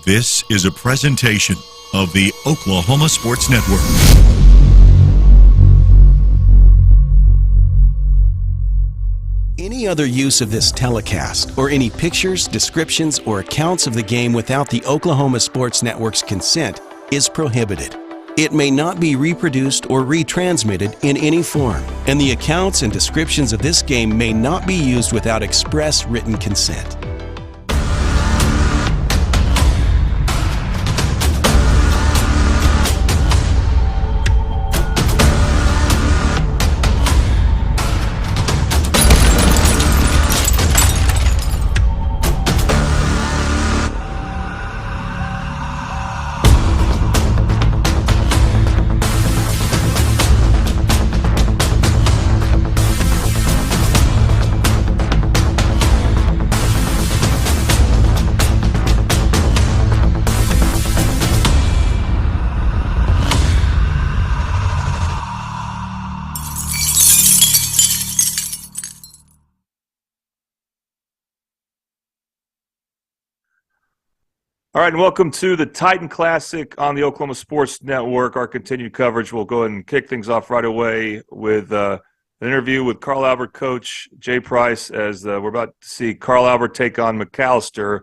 This is a presentation of the Oklahoma Sports Network. Any other use of this telecast, or any pictures, descriptions, or accounts of the game without the Oklahoma Sports Network's consent is prohibited. It may not be reproduced or retransmitted in any form, and the accounts and descriptions of this game may not be used without express written consent. All right, and welcome to the Titan Classic on the Oklahoma Sports Network. Our continued coverage will go ahead and kick things off right away with an interview with Carl Albert coach Jay Price, as we're about to see Carl Albert take on McAlester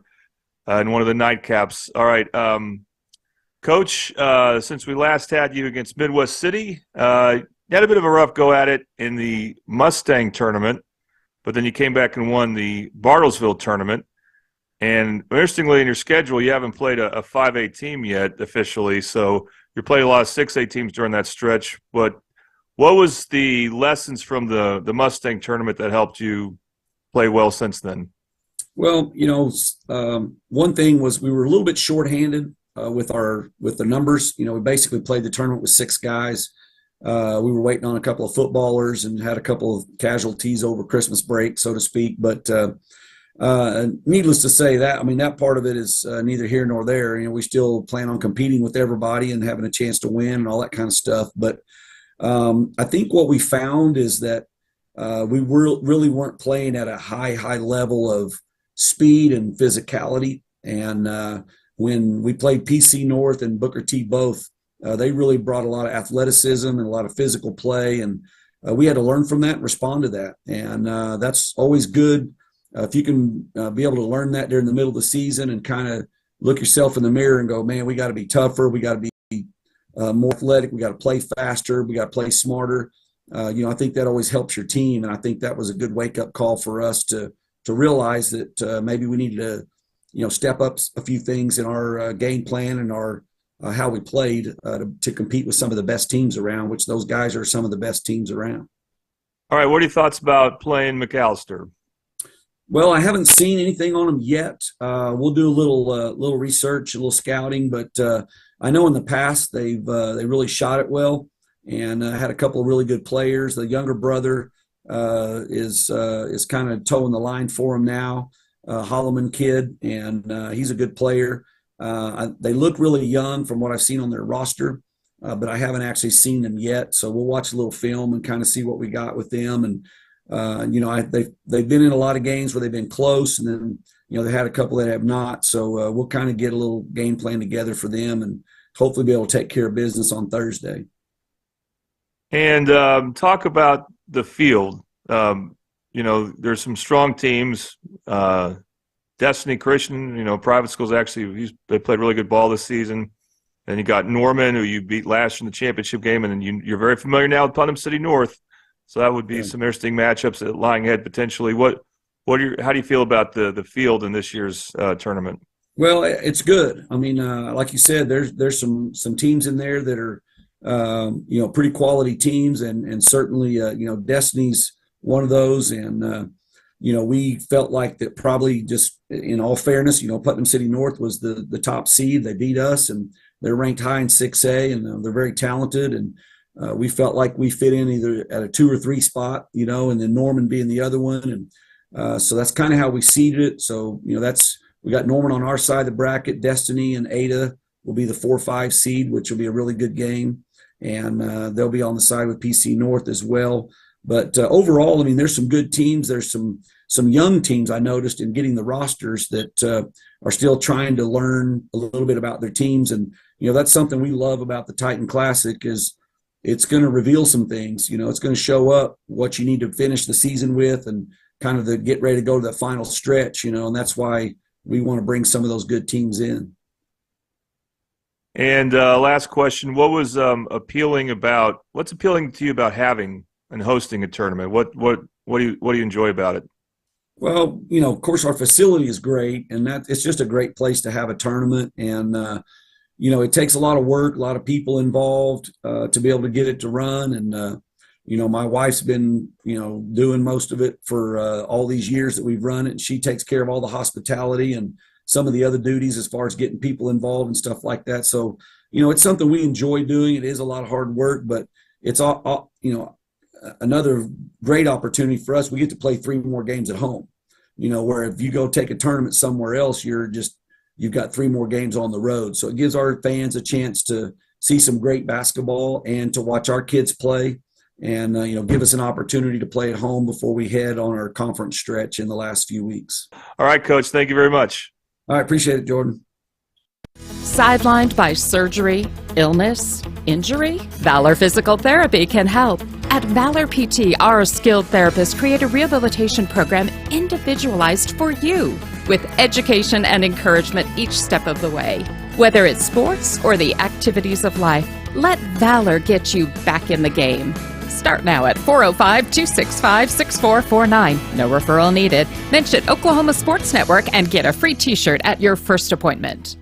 in one of the nightcaps. All right, Coach, since we last had you against Midwest City, you had a bit of a rough go at it in the Mustang tournament, but then you came back and won the Bartlesville tournament. And interestingly, in your schedule, you haven't played a 5A team yet officially, so you played a lot of 6A teams during that stretch. But what was the lessons from the Mustang tournament that helped you play well since then? Well, one thing was we were a little bit shorthanded with the numbers. We basically played the tournament with 6 guys. We were waiting on a couple of footballers and had a couple of casualties over Christmas break, so to speak. But needless to say, that part of it is neither here nor there. We still plan on competing with everybody and having a chance to win and all that kind of stuff. But I think what we found is that we really weren't playing at a high level of speed and physicality. And when we played PC North and Booker T both, they really brought a lot of athleticism and a lot of physical play. And we had to learn from that and respond to that. And that's always good. If you can be able to learn that during the middle of the season and kind of look yourself in the mirror and go, man, we got to be tougher. We got to be more athletic. We got to play faster. We got to play smarter. I think that always helps your team. And I think that was a good wake-up call for us to realize that maybe we needed to, step up a few things in our game plan and our how we played to compete with some of the best teams around, which those guys are some of the best teams around. All right, what are your thoughts about playing McAlester? Well, I haven't seen anything on them yet. We'll do a little research, a little scouting, but I know in the past they really shot it well and had a couple of really good players. The younger brother is kind of towing the line for him now, Holloman kid, and he's a good player. They look really young from what I've seen on their roster, but I haven't actually seen them yet. So we'll watch a little film and kind of see what we got with them. And they've been in a lot of games where they've been close, and then they had a couple that have not. So we'll kind of get a little game plan together for them, and hopefully be able to take care of business on Thursday. And talk about the field. There's some strong teams. Destiny Christian, private schools they played really good ball this season. And you got Norman, who you beat last in the championship game, and then you're very familiar now with Putnam City North. So that would be some interesting matchups lying ahead potentially. How do you feel about the field in this year's tournament? Well, it's good. I mean, like you said, there's some teams in there that are pretty quality teams, and certainly Destiny's one of those. And we felt like that probably, just in all fairness, Putnam City North was the top seed. They beat us, and they're ranked high in 6A, and they're very talented. And we felt like we fit in either at a 2 or 3 spot, and then Norman being the other one. And so that's kind of how we seeded it. So, we got Norman on our side of the bracket. Destiny and Ada will be the 4-5 seed, which will be a really good game. And they'll be on the side with PC North as well. But overall, I mean, there's some good teams. There's some young teams I noticed in getting the rosters that are still trying to learn a little bit about their teams. And, that's something we love about the Titan Classic is it's going to reveal some things. It's going to show up what you need to finish the season with and kind of get ready to go to the final stretch, and that's why we want to bring some of those good teams in. And last question, what's appealing to you about having and hosting a tournament? What do you enjoy about it? Well, of course our facility is great, and that it's just a great place to have a tournament. And it takes a lot of work, a lot of people involved to be able to get it to run. And my wife's been doing most of it for all these years that we've run it. And she takes care of all the hospitality and some of the other duties as far as getting people involved and stuff like that. So it's something we enjoy doing. It is a lot of hard work, but it's all another great opportunity for us. We get to play 3 more games at home, where if you go take a tournament somewhere else, you've got 3 more games on the road. So it gives our fans a chance to see some great basketball and to watch our kids play and, give us an opportunity to play at home before we head on our conference stretch in the last few weeks. All right, Coach. Thank you very much. All right. Appreciate it, Jordan. Sidelined by surgery, illness, injury? Valor Physical Therapy can help. At Valor PT, our skilled therapists create a rehabilitation program individualized for you, with education and encouragement each step of the way. Whether it's sports or the activities of life, let Valor get you back in the game. Start now at 405-265-6449. No referral needed. Mention Oklahoma Sports Network and get a free t-shirt at your first appointment.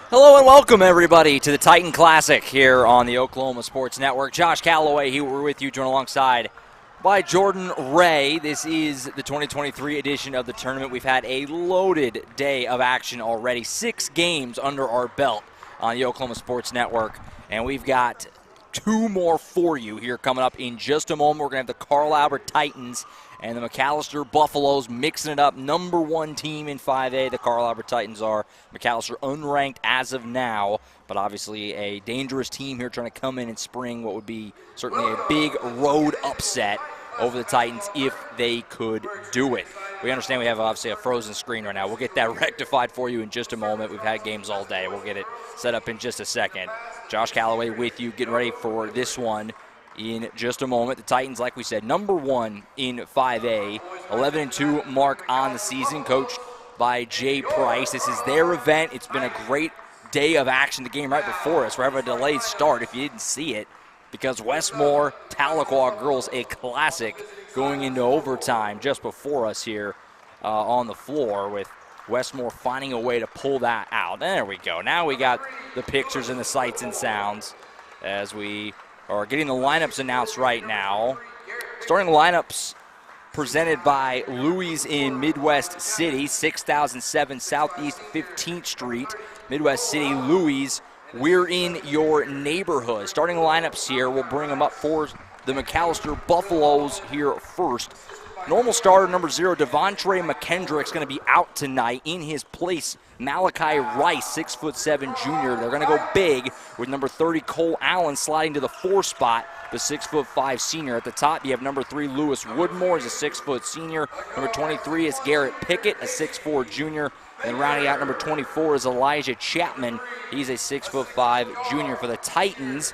Hello and welcome, everybody, to the Titan Classic here on the Oklahoma Sports Network. Josh Calloway here with you, joined alongside by Jordan Ray. This is the 2023 edition of the tournament. We've had a loaded day of action already. 6 games under our belt on the Oklahoma Sports Network, and we've got 2 more for you here coming up in just a moment. We're going to have the Carl Albert Titans and the McAlester Buffaloes mixing it up. Number 1 team in 5A, the Carl Albert Titans are. McAlester unranked as of now, but obviously a dangerous team here trying to come in and spring what would be certainly a big road upset over the Titans if they could do it. We understand we have obviously a frozen screen right now. We'll get that rectified for you in just a moment. We've had games all day. We'll get it set up in just a second. Josh Calloway with you, getting ready for this one in just a moment. The Titans, like we said, number 1 in 5A, 11-2 mark on the season, coached by Jay Price. This is their event. It's been a great day of action. The game right before us, we're having a delayed start if you didn't see it, because Westmore Tahlequah girls, a classic, going into overtime just before us here on the floor, with Westmore finding a way to pull that out. There we go. Now we got the pictures and the sights and sounds as we are getting the lineups announced right now. Starting lineups presented by Louis in Midwest City, 6007 Southeast 15th Street, Midwest City, Louis. We're in your neighborhood. Starting lineups here, we'll bring them up for the McAlester Buffaloes here first. Normal starter number 0, Devontre McKendrick's going to be out tonight. In his place, Malachi Rice, 6'7" junior. They're going to go big with number 30, Cole Allen, sliding to the 4 spot, the 6'5" senior. At the top, you have number 3, Lewis Woodmore, is a 6' senior. Number 23 is Garrett Pickett, a 6'4" junior. And rounding out number 24 is Elijah Chapman. He's a 6'5" junior for the Titans.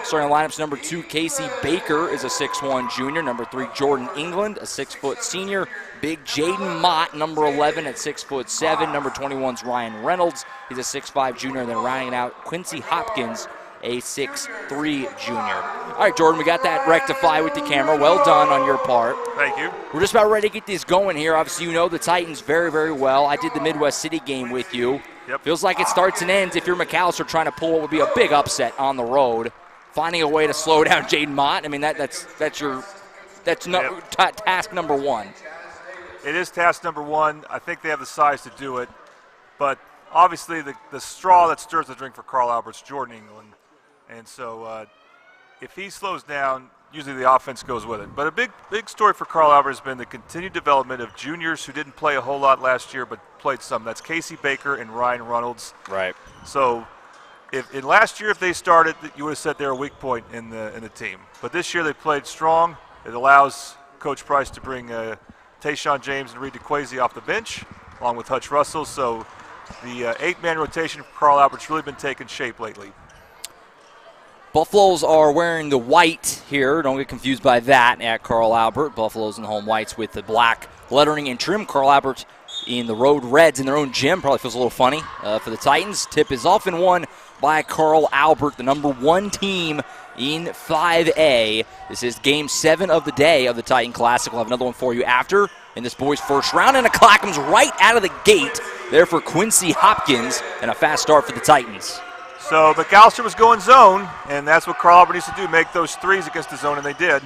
Starting lineups, number 2, Casey Baker is a 6'1" junior. Number 3, Jordan England, a 6' senior. Big Jaden Mott, number 11 at 6'7". Number 21 is Ryan Reynolds. He's a 6'5" junior. And then rounding it out, Quincy Hopkins, a 6'3" junior. All right, Jordan, we got that rectified with the camera. Well done on your part. Thank you. We're just about ready to get this going here. Obviously, you know the Titans very, very well. I did the Midwest City game with you. Yep. Feels like it starts and ends if you're McAlester trying to pull what would be a big upset on the road. Finding a way to slow down Jaden Mott. I mean, that's task number 1. It is task number 1. I think they have the size to do it. But obviously the straw that stirs the drink for Carl Albert's Jordan England. And so if he slows down, usually the offense goes with it. But a big story for Carl Albert has been the continued development of juniors who didn't play a whole lot last year but played some. That's Casey Baker and Ryan Reynolds. Right. So in last year, if they started, you would have said they're a weak point in the team. But this year they played strong. It allows Coach Price to bring Tayshawn James and Reed DeQuazy off the bench, along with Hutch Russell. So the 8-man rotation for Carl Albert's really been taking shape lately. Buffaloes are wearing the white here. Don't get confused by that at Carl Albert. Buffaloes in the home whites with the black lettering and trim. Carl Albert in the road reds in their own gym. Probably feels a little funny for the Titans. Tip is often won by Carl Albert, the number 1 team in 5A. This is Game 7 of the day of the Titan Classic. We'll have another one for you after in this boys' first round. And a clock comes right out of the gate there for Quincy Hopkins, and a fast start for the Titans. So McAlester was going zone, and that's what Carl Albert needs to do, make those threes against the zone, and they did.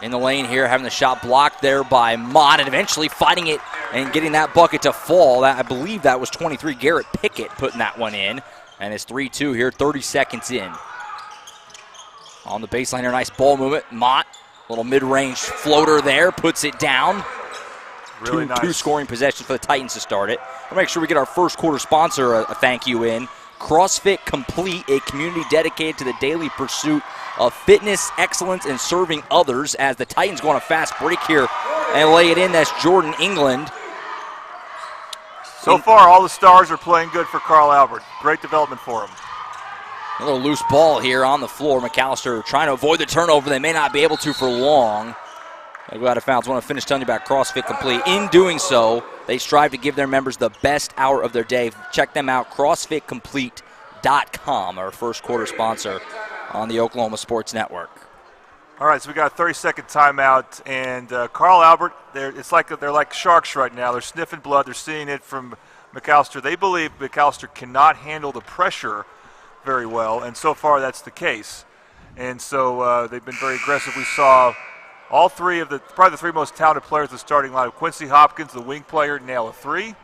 In the lane here, having the shot blocked there by Mott, and eventually fighting it and getting that bucket to fall. I believe that was 23, Garrett Pickett, putting that one in. And it's 3-2 here, 30 seconds in. On the baseline here, nice ball movement. Mott, little mid-range floater there, puts it down. Really nice. Two scoring possessions for the Titans to start it. We'll make sure we get our first quarter sponsor a thank you in. CrossFit Complete, a community dedicated to the daily pursuit of fitness, excellence, and serving others. As the Titans go on a fast break here and lay it in, that's Jordan England. So far, all the stars are playing good for Carl Albert. Great development for him. A little loose ball here on the floor. McAlester trying to avoid the turnover. They may not be able to for long. They go out of bounds. I want to finish telling you about CrossFit Complete. In doing so, they strive to give their members the best hour of their day. Check them out, CrossFitComplete.com, our first quarter sponsor on the Oklahoma Sports Network. All right, so we got a 30-second timeout, and Carl Albert, they're like sharks right now. They're sniffing blood. They're seeing it from McAlester. They believe McAlester cannot handle the pressure very well, and so far that's the case. And so they've been very aggressive. We saw all three of probably the three most talented players in the starting lineup. Quincy Hopkins, the wing player, nail a 3.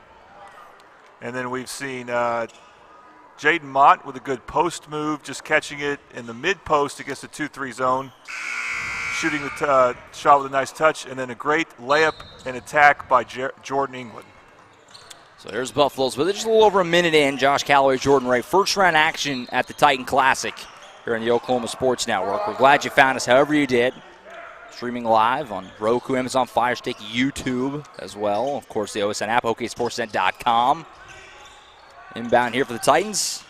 And then we've seen Jaden Mott with a good post move, just catching it in the mid-post against the 2-3 zone, shooting the shot with a nice touch, and then a great layup and attack by Jordan England. So there's Buffaloes, but they're just a little over a minute in. Josh Calloway, Jordan Ray, first-round action at the Titan Classic here on the Oklahoma Sports Network. We're glad you found us however you did. Streaming live on Roku, Amazon Fire Stick, YouTube as well. Of course, the OSN app, oksportsnet.com. Inbound here for the Titans.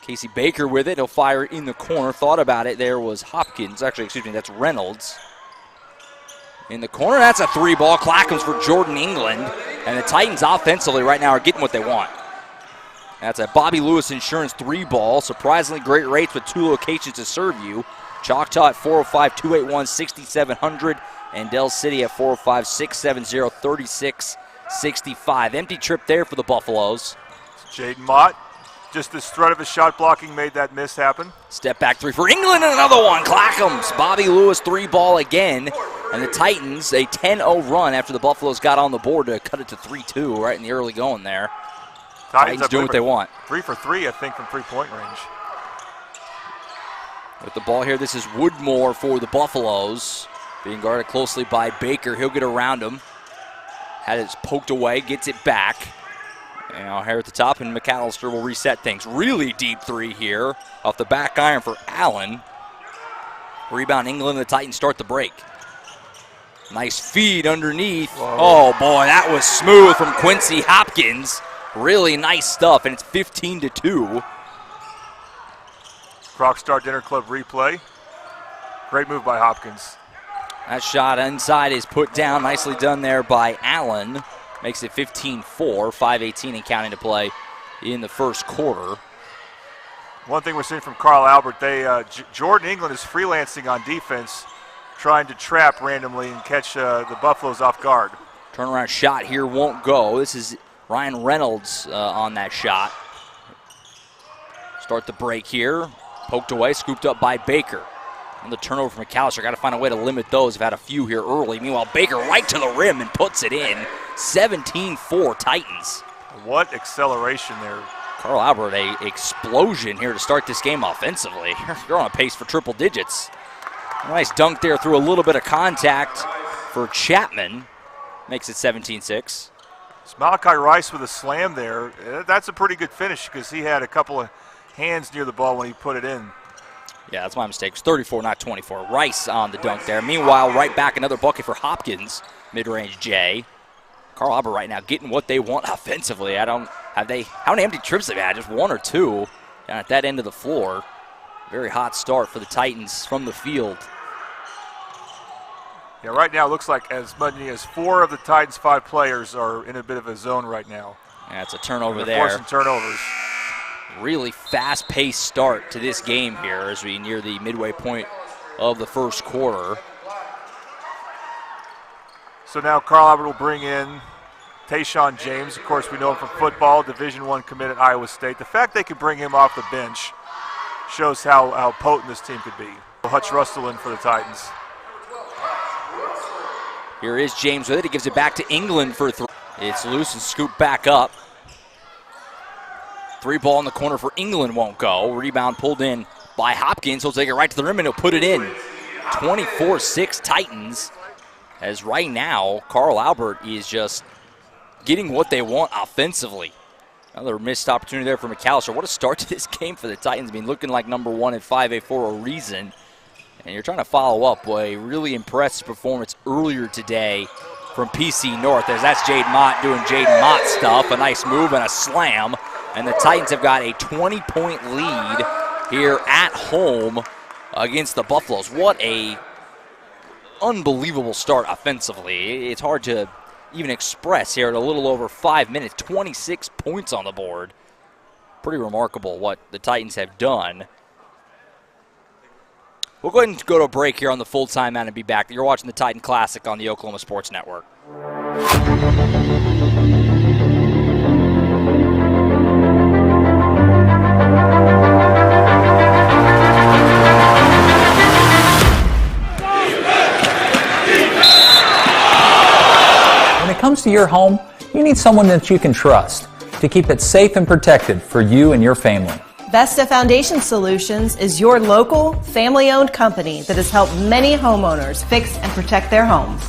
Casey Baker with it. He'll fire in the corner. Thought about it. There was Hopkins. Actually, excuse me, that's Reynolds. In the corner, that's a 3-ball. Clackham's for Jordan England. And the Titans offensively right now are getting what they want. That's a Bobby Lewis Insurance 3-ball. Surprisingly great rates with 2 locations to serve you. Choctaw at 405-281-6700 and Del City at 405-670-3665. Empty trip there for the Buffaloes. Jaden Mott, just the strut of his shot blocking made that miss happen. Step back 3 for England and another one. Clackam's Bobby Lewis 3-ball again. And the Titans, a 10-0 run after the Buffaloes got on the board to cut it to 3-2 right in the early going there. Titans doing what they want. 3 for 3, I think, from three-point range. With the ball here, this is Woodmore for the Buffaloes. Being guarded closely by Baker. He'll get around him. Had it poked away, gets it back. And now here at the top, and McAlester will reset things. Really deep 3 here off the back iron for Allen. Rebound England, and the Titans start the break. Nice feed underneath. Whoa. Oh, boy, that was smooth from Quincy Hopkins. Really nice stuff, and it's 15-2. Rockstar Dinner Club replay. Great move by Hopkins. That shot inside is put down. Nicely done there by Allen. Makes it 15-4, 5:18 and counting to play in the first quarter. One thing we're seeing from Carl Albert, Jordan England is freelancing on defense, trying to trap randomly and catch the Buffaloes off guard. Turnaround shot here won't go. This is Ryan Reynolds on that shot. Start the break here. Poked away, scooped up by Baker. And the turnover from McAlester. Got to find a way to limit those. We've had a few here early. Meanwhile, Baker right to the rim and puts it in. 17-4 Titans. What acceleration there. Carl Albert, a explosion here to start this game offensively. You're on a pace for triple digits. Nice dunk there through a little bit of contact for Chapman. Makes it 17-6. It's Malachi Rice with a slam there. That's a pretty good finish because he had a couple of hands near the ball when he put it in. Yeah, that's my mistake. It's 34, not 24. Rice on the dunk there. Meanwhile, right back, another bucket for Hopkins. Mid-range J. Carl Albert right now getting what they want offensively. How many empty trips they've had? Just one or two down at that end of the floor. Very hot start for the Titans from the field. Yeah, right now it looks like as many as 4 of the Titans' 5 players are in a bit of a zone right now. Yeah, it's a turnover there. Forcing turnovers. Really fast-paced start to this game here as we near the midway point of the first quarter. So now Carl Albert will bring in Tayshaun James. Of course, we know him from football, Division I commit at Iowa State. The fact they could bring him off the bench shows how potent this team could be. Hutch Russell in for the Titans. Here is James with it. He gives it back to England for 3. It's loose and scooped back up. 3 ball in the corner for England won't go. Rebound pulled in by Hopkins. He'll take it right to the rim and he'll put it in. 24-6 Titans. As right now, Carl Albert is just getting what they want offensively. Another missed opportunity there for McAlester. What a start to this game for the Titans. I mean, looking like number 1 at 5A for a reason. And you're trying to follow up with a really impressive performance earlier today from PC North, as that's Jaden Mott doing Jaden Mott stuff. A nice move and a slam. And the Titans have got a 20-point lead here at home against the Buffaloes. What a unbelievable start offensively. It's hard to even express here at a little over 5 minutes. 26 points on the board. Pretty remarkable what the Titans have done. We'll go ahead and go to a break here on the full timeout and be back. You're watching the Titan Classic on the Oklahoma Sports Network. When it comes to your home, you need someone that you can trust to keep it safe and protected for you and your family. Vesta Foundation Solutions is your local, family-owned company that has helped many homeowners fix and protect their homes.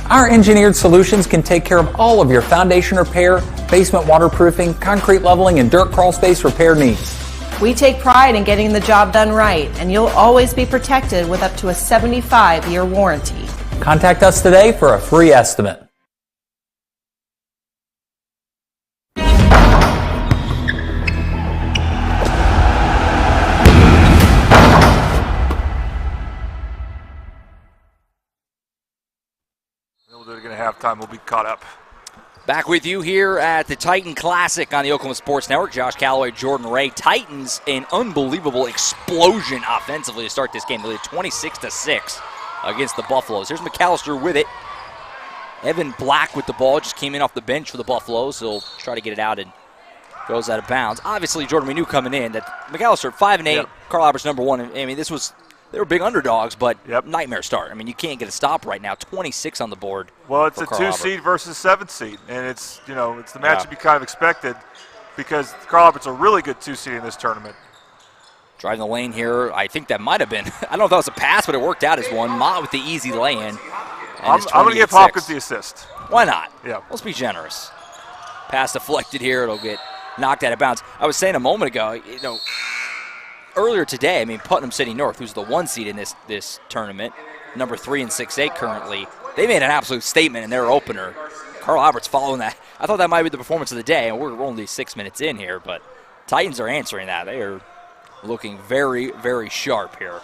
Our engineered solutions can take care of all of your foundation repair, basement waterproofing, concrete leveling, and dirt crawl space repair needs. We take pride in getting the job done right, and you'll always be protected with up to a 75-year warranty. Contact us today for a free estimate. We'll do it again at halftime. We'll be caught up. Back with you here at the Titan Classic on the Oklahoma Sports Network. Josh Calloway, Jordan Ray. Titans, an unbelievable explosion offensively to start this game. They lead 26-6 against the Buffaloes. Here's McAlester with it. Evan Black with the ball. Just came in off the bench for the Buffaloes. He'll try to get it out and goes out of bounds. Obviously, Jordan, we knew coming in that McAlester 5-8, Yep. Carl Albert's number 1. I mean, they were big underdogs, but Yep. nightmare start. I mean, you can't get a stop right now. 26 on the board. Well, it's for a Carl 2 Albert. seed versus 7 seed, and it's the matchup you kind of expected because Carl Albert's a really good 2 seed in this tournament. Driving the lane here, I think that might have been, I don't know if that was a pass, but it worked out as one. Mott with the easy lay-in. I'm going to give Hopkins the assist. Why not? Yeah. Let's be generous. Pass deflected here. It'll get knocked out of bounds. I was saying a moment ago, earlier today, I mean, Putnam City North, who's the 1 seed in this tournament, number 3 in 6A currently, they made an absolute statement in their opener. Carl Albert's following that. I thought that might be the performance of the day, and we're only 6 minutes in here, but Titans are answering that. They are looking very, very sharp here.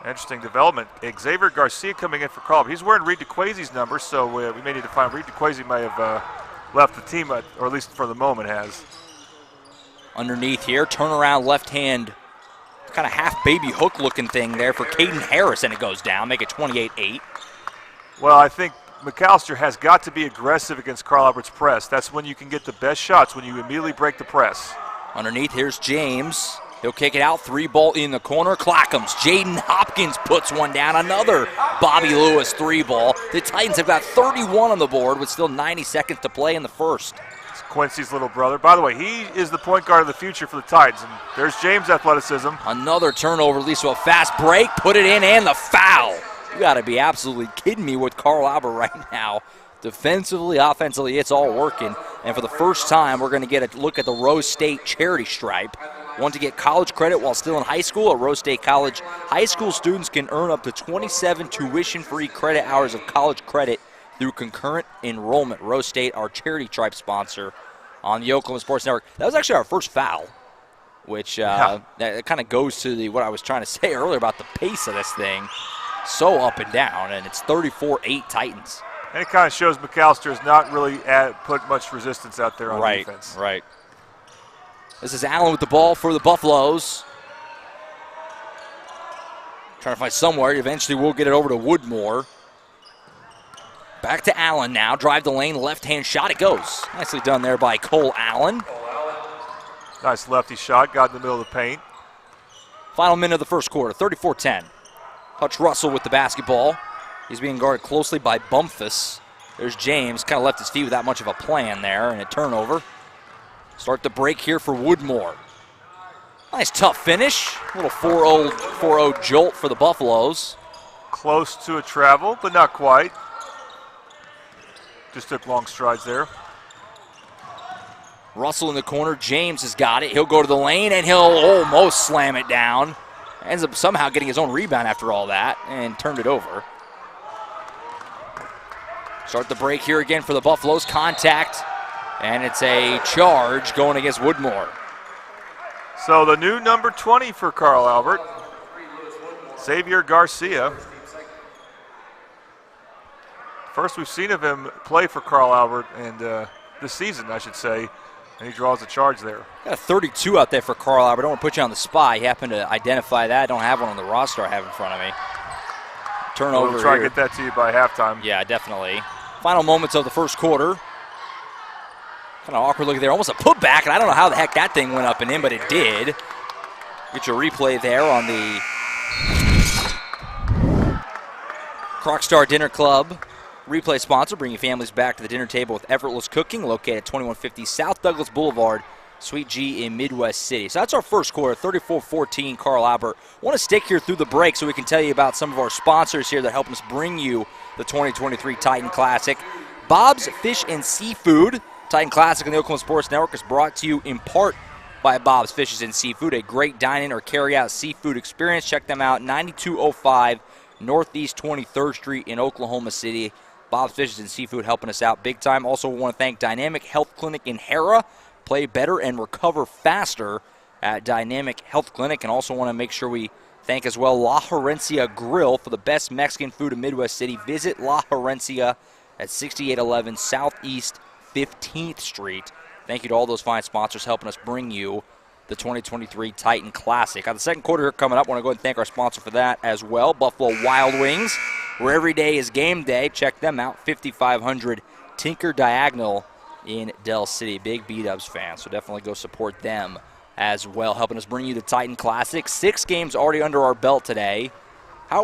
Interesting development. Xavier Garcia coming in for Carl Albert. He's wearing Reed DeQuasy's number, so we may need to find Reed DeQuasy may have left the team, or at least for the moment has. Underneath here, turnaround left hand, kind of half baby hook looking thing there for Caden Harris, and it goes down, make it 28-8. Well, I think McAlester has got to be aggressive against Carl Albert's press. That's when you can get the best shots, when you immediately break the press. Underneath, here's James. He'll kick it out, 3 ball in the corner. Clackham's Jaden Hopkins puts one down. Another Bobby Lewis 3 ball. The Titans have got 31 on the board with still 90 seconds to play in the first. Quincy's little brother. By the way, he is the point guard of the future for the Titans. And there's James' athleticism. Another turnover leads to a fast break. Put it in, and the foul. You got to be absolutely kidding me with Carl Albert right now. Defensively, offensively, it's all working. And for the first time, we're going to get a look at the Rose State charity stripe. Want to get college credit while still in high school? At Rose State College, high school students can earn up to 27 tuition-free credit hours of college credit through concurrent enrollment. Rose State, our charity stripe sponsor on the Oklahoma Sports Network. That was actually our first foul, which that kind of goes to what I was trying to say earlier about the pace of this thing. So up and down, and it's 34-8 Titans. And it kind of shows McAlester has not really put much resistance out there on defense. Right. This is Allen with the ball for the Buffaloes. Trying to find somewhere. Eventually we'll get it over to Woodmore. Back to Allen now. Drive the lane, left-hand shot. It goes. Nicely done there by Cole Allen. Nice lefty shot. Got in the middle of the paint. Final minute of the first quarter, 34-10. Hutch Russell with the basketball. He's being guarded closely by Bumpus. There's James. Kind of left his feet without much of a plan there, and a turnover. Start the break here for Woodmore. Nice tough finish. A little 4-0 jolt for the Buffaloes. Close to a travel, but not quite. Just took long strides there. Russell in the corner. James has got it. He'll go to the lane, and he'll almost slam it down. Ends up somehow getting his own rebound after all that and turned it over. Start the break here again for the Buffaloes. Contact, and it's a charge going against Woodmore. So the new number 20 for Carl Albert, Xavier Garcia. First we've seen of him play for Carl Albert, and this season, I should say, and he draws a charge there. Got a 32 out there for Carl Albert. I don't want to put you on the spot. You happen to identify that. I don't have one on the roster I have in front of me. Turnover We'll try here. to get that to you by halftime. Yeah, definitely. Final moments of the first quarter. Kind of awkward looking there. Almost a putback, and I don't know how the heck that thing went up and in, but it did. Get your replay there on the Crocstar Dinner Club replay sponsor. Bring your families back to the dinner table with effortless cooking. Located at 2150 South Douglas Boulevard, Suite G in Midwest City. So that's our first quarter, 34-14, Carl Albert. Want to stick here through the break so we can tell you about some of our sponsors here that are helping us bring you the 2023 Titan Classic. Bob's Fish and Seafood. Titan Classic on the Oklahoma Sports Network is brought to you in part by Bob's Fishes and Seafood, a great dine-in or carry-out seafood experience. Check them out, 9205 Northeast 23rd Street in Oklahoma City. Bob's Fishes and Seafood helping us out big time. Also want to thank Dynamic Health Clinic in Hera. Play better and recover faster at Dynamic Health Clinic. And also want to make sure we thank as well La Herencia Grill for the best Mexican food in Midwest City. Visit La Herencia at 6811 Southeast 15th Street. Thank you to all those fine sponsors helping us bring you the 2023 Titan Classic. On the second quarter here coming up, I want to go ahead and thank our sponsor for that as well, Buffalo Wild Wings, where every day is game day. Check them out, 5500 Tinker Diagonal in Del City. Big B-Dubs fan, so definitely go support them as well, helping us bring you the Titan Classic. 6 games already under our belt today.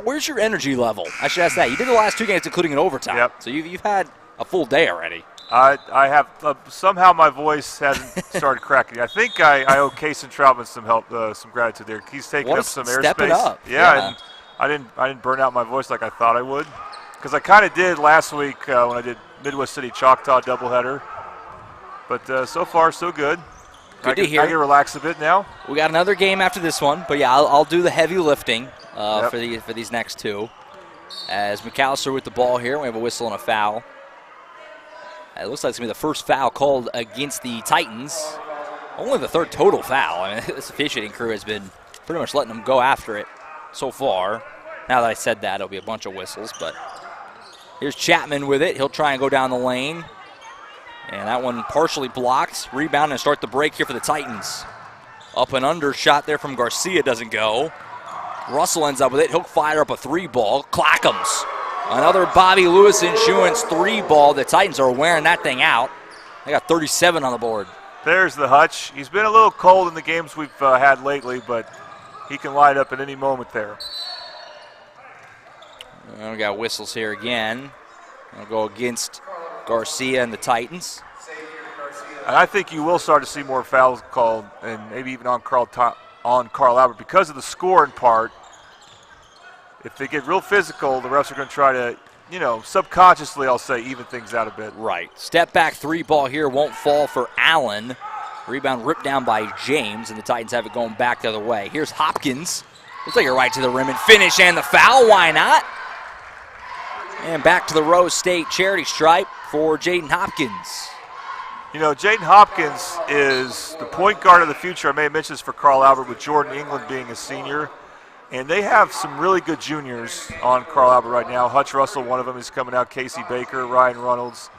Where's your energy level? I should ask that. You did the last 2 games, including an overtime. Yep. So you've had a full day already. I have somehow my voice hasn't started cracking. I think I owe Cason Troutman some help, some gratitude there. He's taking up some airspace. Step it up. Yeah, and I didn't burn out my voice like I thought I would, because I kind of did last week when I did Midwest City Choctaw doubleheader. But so far so good. Good to hear. I can relax a bit now. We got another game after this one, but yeah, I'll do the heavy lifting for these next 2. As McAlester with the ball here, we have a whistle and a foul. It looks like it's going to be the first foul called against the Titans. Only the 3rd total foul. I mean, this officiating crew has been pretty much letting them go after it so far. Now that I said that, it'll be a bunch of whistles. But here's Chapman with it. He'll try and go down the lane. And that one partially blocked. Rebound and start the break here for the Titans. Up and under shot there from Garcia doesn't go. Russell ends up with it. He'll fire up a 3-ball. Clackham's. Another Bobby Lewis Insurance 3-ball. The Titans are wearing that thing out. They got 37 on the board. There's the Hutch. He's been a little cold in the games we've had lately, but he can light up at any moment there. And we got whistles here again. We'll go against Garcia and the Titans. And I think you will start to see more fouls called, and maybe even on Carl Albert because of the scoring part. If they get real physical, the refs are going to try to, subconsciously, I'll say, even things out a bit. Right. Step back three ball here won't fall for Allen. Rebound ripped down by James, and the Titans have it going back the other way. Here's Hopkins. He'll take it right to the rim and finish, and the foul. Why not? And back to the Rose State charity stripe for Jaden Hopkins. Jaden Hopkins is the point guard of the future. I may have mentioned this for Carl Albert with Jordan England being a senior. And they have some really good juniors on Carl Albert right now. Hutch Russell, one of them, is coming out. Casey Baker, Ryan Reynolds,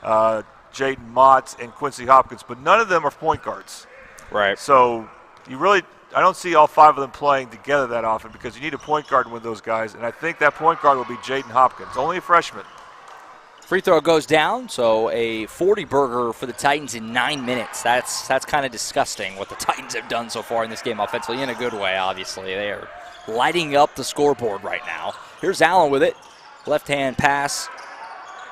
Jaden Mott, and Quincy Hopkins. But none of them are point guards. Right. So I don't see all five of them playing together that often because you need a point guard with those guys. And I think that point guard will be Jaden Hopkins, only a freshman. Free throw goes down, so a 40-burger for the Titans in 9 minutes. That's kind of disgusting what the Titans have done so far in this game offensively, in a good way, obviously. They are lighting up the scoreboard right now. Here's Allen with it. Left-hand pass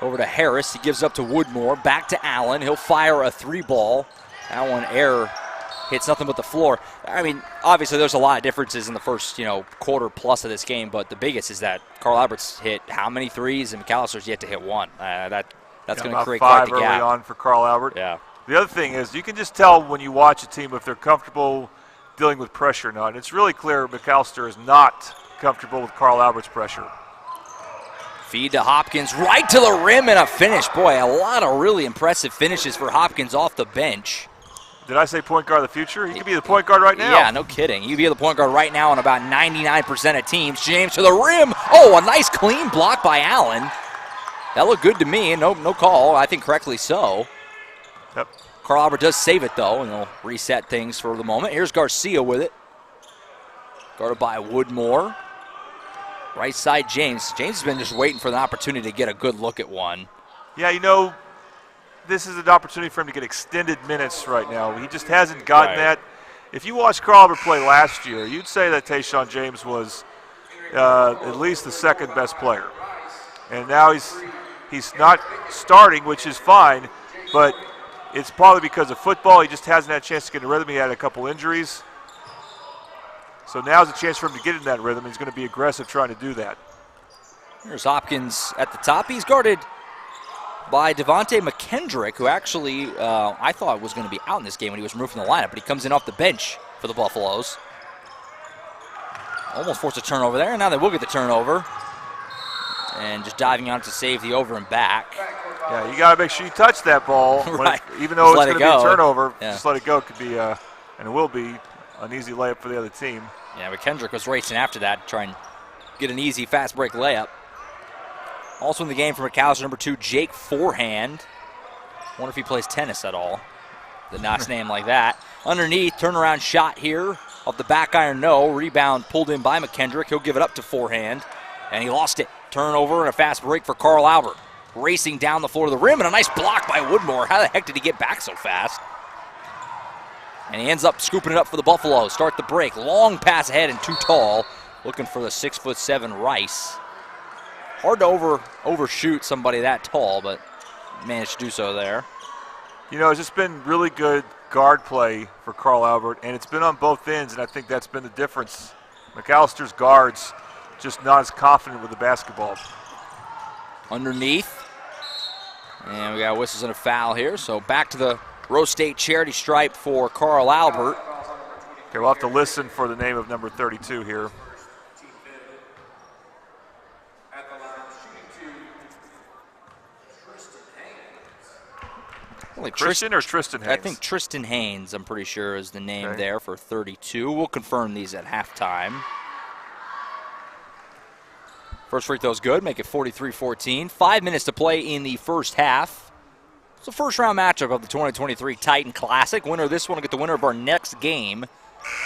over to Harris. He gives up to Woodmore. Back to Allen. He'll fire a three ball. That one error hits nothing but the floor. I mean, obviously there's a lot of differences in the first, quarter plus of this game, but the biggest is that Carl Albert's hit how many threes and McAllister's yet to hit one. That's going to create quite the gap. About 5 early on for Carl Albert. Yeah. The other thing is you can just tell when you watch a team if they're comfortable dealing with pressure or not. And it's really clear McAlester is not comfortable with Carl Albert's pressure. Feed to Hopkins, right to the rim and a finish. Boy, a lot of really impressive finishes for Hopkins off the bench. Did I say point guard of the future? He could be the point guard right now. Yeah, no kidding. He could be the point guard right now on about 99% of teams. James to the rim. Oh, a nice clean block by Allen. That looked good to me. No call. I think correctly so. Yep. Carl Albert does save it, though, and they'll reset things for the moment. Here's Garcia with it. Guarded by Woodmore. Right side, James. James has been just waiting for the opportunity to get a good look at one. Yeah, this is an opportunity for him to get extended minutes right now. He just hasn't gotten that. If you watched Carl Albert play last year, you'd say that Tayshaun James was at least the second best player. And now he's not starting, which is fine, but it's probably because of football. He just hasn't had a chance to get in a rhythm. He had a couple injuries. So now's a chance for him to get in that rhythm. He's going to be aggressive trying to do that. Here's Hopkins at the top. He's guarded by Devontae McKendrick, who actually I thought was going to be out in this game when he was removed from the lineup, but he comes in off the bench for the Buffaloes. Almost forced a turnover there, and now they will get the turnover. And just diving on to save the over and back. Yeah, you got to make sure you touch that ball. Right. Even though just it's going to be a turnover, yeah. Just let it go. It could be, and it will be, an easy layup for the other team. Yeah, McKendrick was racing after that to try and get an easy, fast break layup. Also in the game for McAlester, number 2, Jake Forehand. Wonder if he plays tennis at all. The notch name like that. Underneath, turnaround shot here. Off the back iron, no. Rebound pulled in by McKendrick. He'll give it up to Forehand. And he lost it. Turnover and a fast break for Carl Albert. Racing down the floor to the rim, and a nice block by Woodmore. How the heck did he get back so fast? And he ends up scooping it up for the Buffaloes. Start the break. Long pass ahead and too tall. Looking for the 6'7" Rice. Hard to overshoot somebody that tall, but managed to do so there. It's just been really good guard play for Carl Albert, and it's been on both ends, and I think that's been the difference. McAllister's guards just not as confident with the basketball. Underneath. And we got whistles and a foul here, so back to the Rose State charity stripe for Carl Albert. Okay, we'll have to listen for the name of number 32 here. Like Christian or Tristan Haynes? I think Tristan Haynes, I'm pretty sure, is the name there for 32. We'll confirm these at halftime. First free throw's good, make it 43-14. 5 minutes to play in the first half. It's the first round matchup of the 2023 Titan Classic. Winner of this one will get the winner of our next game,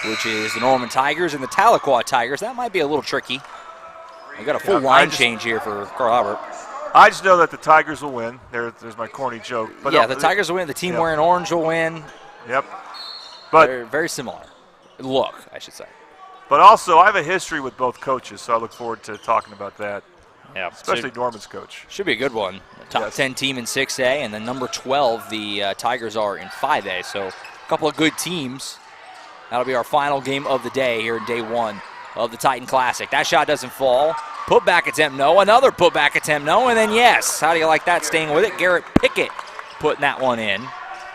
which is the Norman Tigers and the Tahlequah Tigers. That might be a little tricky. We got a full line change here for Carl Albert. I just know that the Tigers will win. There's my corny joke. But yeah, the Tigers will win. The team wearing orange will win. Yep. But they're very similar. Look, I should say. But also, I have a history with both coaches, so I look forward to talking about that. Yeah, especially Norman's coach. Should be a good one. The top 10 team in 6A, and then number 12, the Tigers are in 5A. So a couple of good teams. That'll be our final game of the day here in day 1 of the Titan Classic. That shot doesn't fall. Putback attempt, no. Another putback attempt, no. And then yes. How do you like that? Staying with it. Garrett Pickett putting that one in.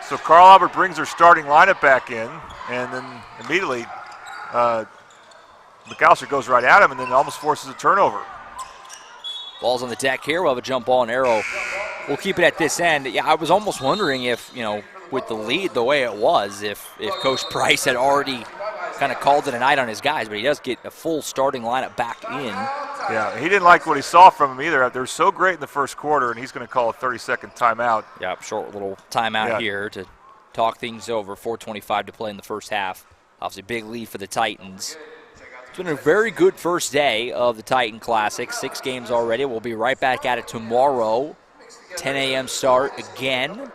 So Carl Albert brings her starting lineup back in, and then immediately McAlester goes right at him and then almost forces a turnover. Ball's on the deck here. We'll have a jump ball and arrow. We'll keep it at this end. Yeah, I was almost wondering if, with the lead the way it was, if Coach Price had already kind of called it a night on his guys, but he does get a full starting lineup back in. Yeah, he didn't like what he saw from him either. They were so great in the first quarter, and he's going to call a 30-second timeout. Yeah, short little timeout here to talk things over. 4:25 to play in the first half. Obviously, big lead for the Titans. It's been a very good first day of the Titan Classic. 6 games already. We'll be right back at it tomorrow. 10 a.m. start again.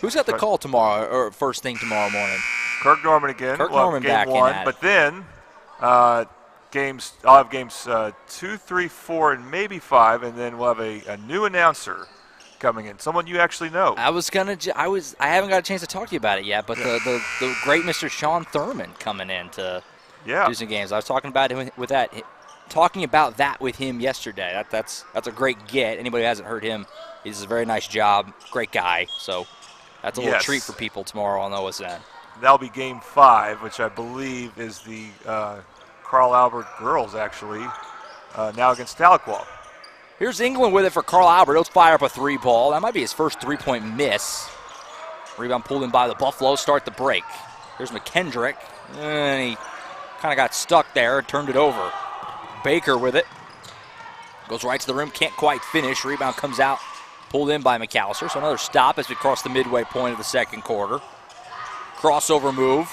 Who's got the call tomorrow, or first thing tomorrow morning? Kirk Norman again. Kirk Norman game back 1, in at but then I'll have games 2, 3, 4, and maybe 5, and then we'll have a new announcer coming in. Someone you actually know. I haven't got a chance to talk to you about it yet, but the great Mr. Sean Thurman coming in to do some games. I was talking about him talking about that with him yesterday. That's a great get. Anybody who hasn't heard him, he does a very nice job. Great guy. So that's a little treat for people tomorrow on OSN. That'll be game 5, which I believe is the Carl Albert girls, actually, now against Tahlequah. Here's England with it for Carl Albert. He'll fire up a 3 ball. That might be his first 3-point miss. Rebound pulled in by the Buffaloes. Start the break. Here's McKendrick. And he kind of got stuck there and turned it over. Baker with it. Goes right to the rim. Can't quite finish. Rebound comes out. Pulled in by McAlester. So another stop as we cross the midway point of the second quarter. Crossover move.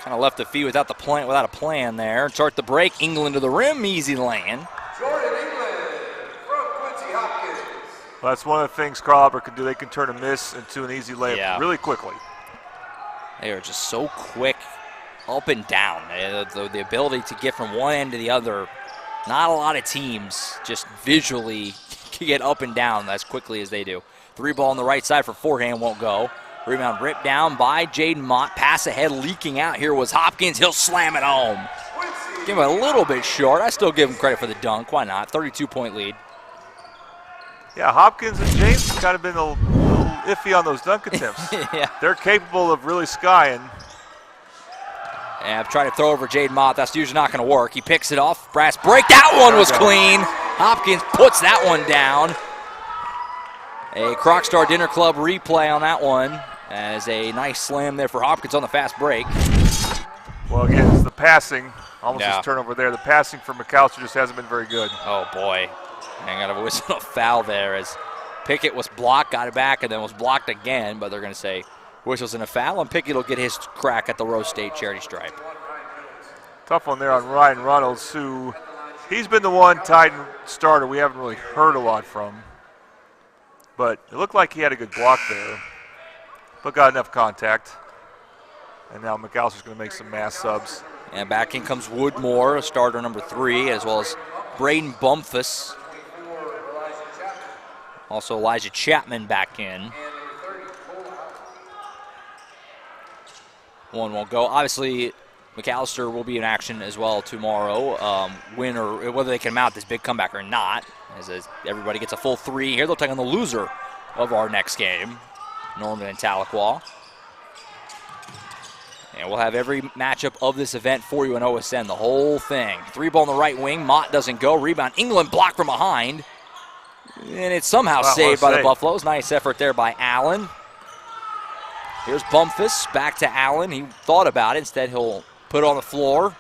Kind of left the feet without a plan there. Start the break. England to the rim. Easy land. Jordan England from Quincy Hopkins. Well, that's one of the things Carl Albert can do. They can turn a miss into an easy layup really quickly. They are just so quick up and down. The ability to get from one end to the other. Not a lot of teams just visually can get up and down as quickly as they do. 3 ball on the right side for forehand won't go. Rebound ripped down by Jaden Mott. Pass ahead leaking out here was Hopkins. He'll slam it home. Give him a little bit short. I still give him credit for the dunk. Why not? 32-point lead. Yeah, Hopkins and James have kind of been a little iffy on those dunk attempts. They're capable of really skying. And I've tried to throw over Jaden Mott. That's usually not going to work. He picks it off. Brass break. That one was clean. Hopkins puts that one down. A Crocstar Dinner Club replay on that one. As a nice slam there for Hopkins on the fast break. Well, again, it's the passing. Almost his turnover there. The passing for McAlester just hasn't been very good. Oh, boy. I got a whistle a foul there as Pickett was blocked, got it back, and then was blocked again. But they're going to say whistles and a foul, and Pickett will get his crack at the Rose State charity stripe. Tough one there on Ryan Reynolds, who he's been the one Titan starter we haven't really heard a lot from. But it looked like he had a good block there. But got enough contact. And now McAllister's going to make some mass subs. And back in comes Woodmore, starter number 3, as well as Braden Bumphus. Also Elijah Chapman back in. One won't go. Obviously, McAlester will be in action as well tomorrow. Win or whether they can mount this big comeback or not. As everybody gets a full 3 here. They'll take on the loser of our next game, Norman and Tahlequah. And we'll have every matchup of this event for you on OSN, the whole thing. 3 ball on the right wing. Mott doesn't go. Rebound. England blocked from behind. And it's somehow saved by the Buffaloes. Nice effort there by Allen. Here's Bumphus. Back to Allen. He thought about it. Instead, he'll put it on the floor.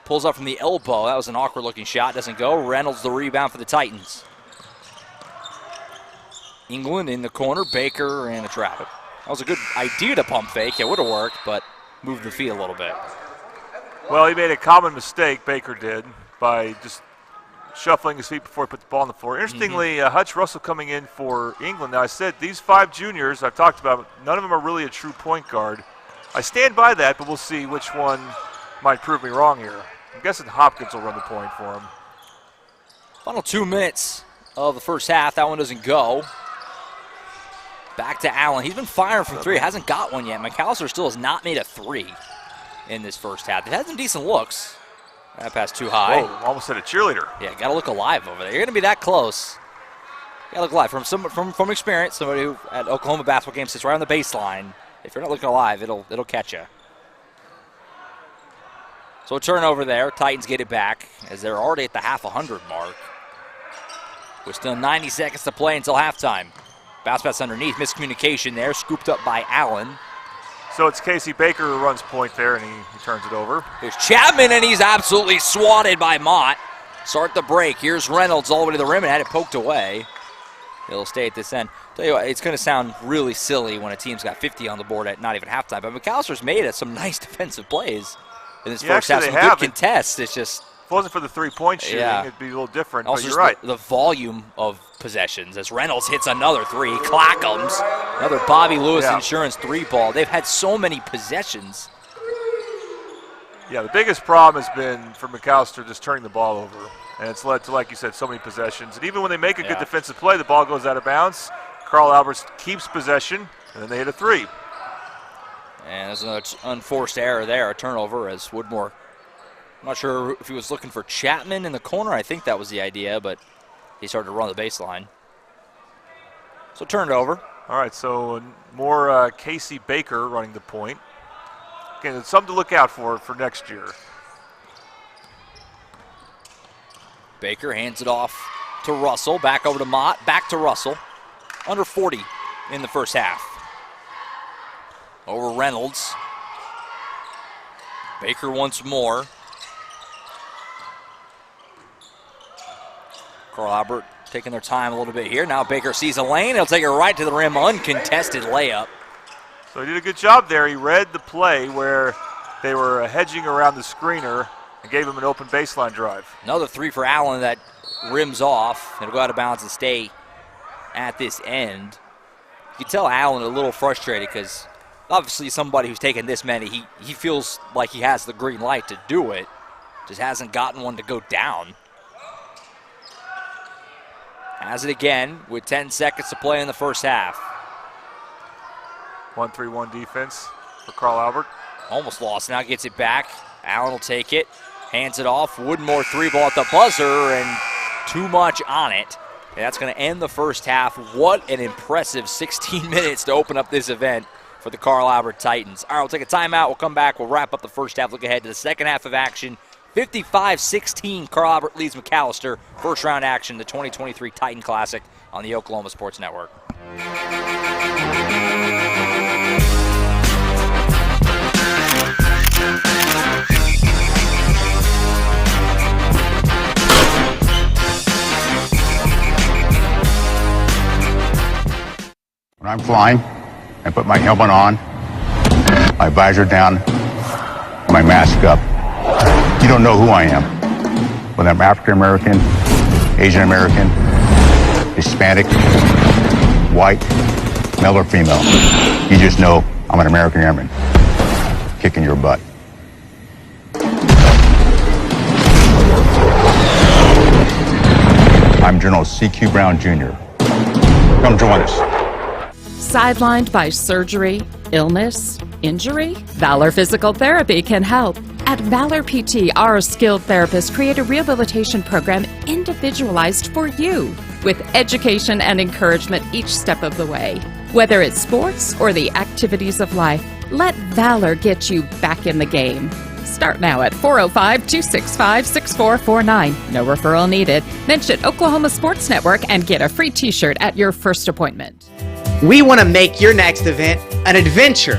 Pulls up from the elbow. That was an awkward-looking shot. Doesn't go. Reynolds the rebound for the Titans. England in the corner. Baker and a trap. That was a good idea to pump fake. It would have worked, but moved the feet a little bit. Well, he made a common mistake, Baker did, by just shuffling his feet before he put the ball on the floor. Interestingly, Hutch Russell coming in for England. Now, I said these 5 juniors I've talked about, none of them are really a true point guard. I stand by that, but we'll see which one might prove me wrong here. I'm guessing Hopkins will run the point for him. Final 2 minutes of the first half. That one doesn't go. Back to Allen. He's been firing from three. Hasn't got one yet. McAlester still has not made a three in this first half. They've had some decent looks. That pass too high. Whoa, almost hit a cheerleader. Yeah, got to look alive over there. You're going to be that close. Got to look alive. From experience, somebody who at Oklahoma basketball game sits right on the baseline. If you're not looking alive, it'll catch you. So a turnover there. Titans get it back as they're already at the half 100 mark. With still 90 seconds to play until halftime. Bounce pass underneath. Miscommunication there. Scooped up by Allen. So it's Casey Baker who runs point there, and he turns it over. Here's Chapman, and he's absolutely swatted by Mott. Start the break. Here's Reynolds all the way to the rim and had it poked away. It'll stay at this end. Tell you what, it's going to sound really silly when a team's got 50 on the board at not even halftime. But McAllister's made some nice defensive plays in this first half. Some good contests. It's just... If it wasn't for the three-point shooting, it'd be a little different, also but you're right. The volume of possessions as Reynolds hits another three. Clackham's, another Bobby Lewis Insurance three-ball. They've had so many possessions. Yeah, the biggest problem has been for McAlester just turning the ball over. And it's led to, like you said, so many possessions. And even when they make a good defensive play, the ball goes out of bounds. Carl Alberts keeps possession, and then they hit a three. And there's another unforced error there, a turnover as Woodmore. I'm not sure if he was looking for Chapman in the corner. I think that was the idea, but he started to run the baseline. So turned over. All right, so more Casey Baker running the point. Again, it's something to look out for next year. Baker hands it off to Russell. Back over to Mott. Back to Russell. Under 40 in the first half. Over Reynolds. Baker once more. Carl Albert taking their time a little bit here. Now Baker sees a lane. He'll take it right to the rim. Uncontested layup. So he did a good job there. He read the play where they were hedging around the screener and gave him an open baseline drive. Another three for Allen that rims off. It'll go out of bounds and stay at this end. You can tell Allen a little frustrated because obviously somebody who's taken this many, he feels like he has the green light to do it. Just hasn't gotten one to go down. Has it again with 10 seconds to play in the first half. 1-3-1 defense for Carl Albert. Almost lost, now gets it back. Allen will take it, hands it off. Woodmore three ball at the buzzer and too much on it. And that's going to end the first half. What an impressive 16 minutes to open up this event for the Carl Albert Titans. All right, we'll take a timeout. We'll come back. We'll wrap up the first half. Look ahead to the second half of action. 55-16, Carl Albert leads McAlester. First round action, the 2023 Titan Classic on the Oklahoma Sports Network. When I'm flying, I put my helmet on, my visor down, my mask up. You don't know who I am. Whether I'm African American, Asian American, Hispanic, white, male or female. You just know I'm an American Airman kicking your butt. I'm General C.Q. Brown Jr. Come join us. Sidelined by surgery, illness, injury? Valor Physical Therapy can help. At Valor PT, our skilled therapists create a rehabilitation program individualized for you, with education and encouragement each step of the way. Whether it's sports or the activities of life, let Valor get you back in the game. Start now at 405-265-6449. No referral needed. Mention Oklahoma Sports Network and get a free t-shirt at your first appointment. We want to make your next event an adventure.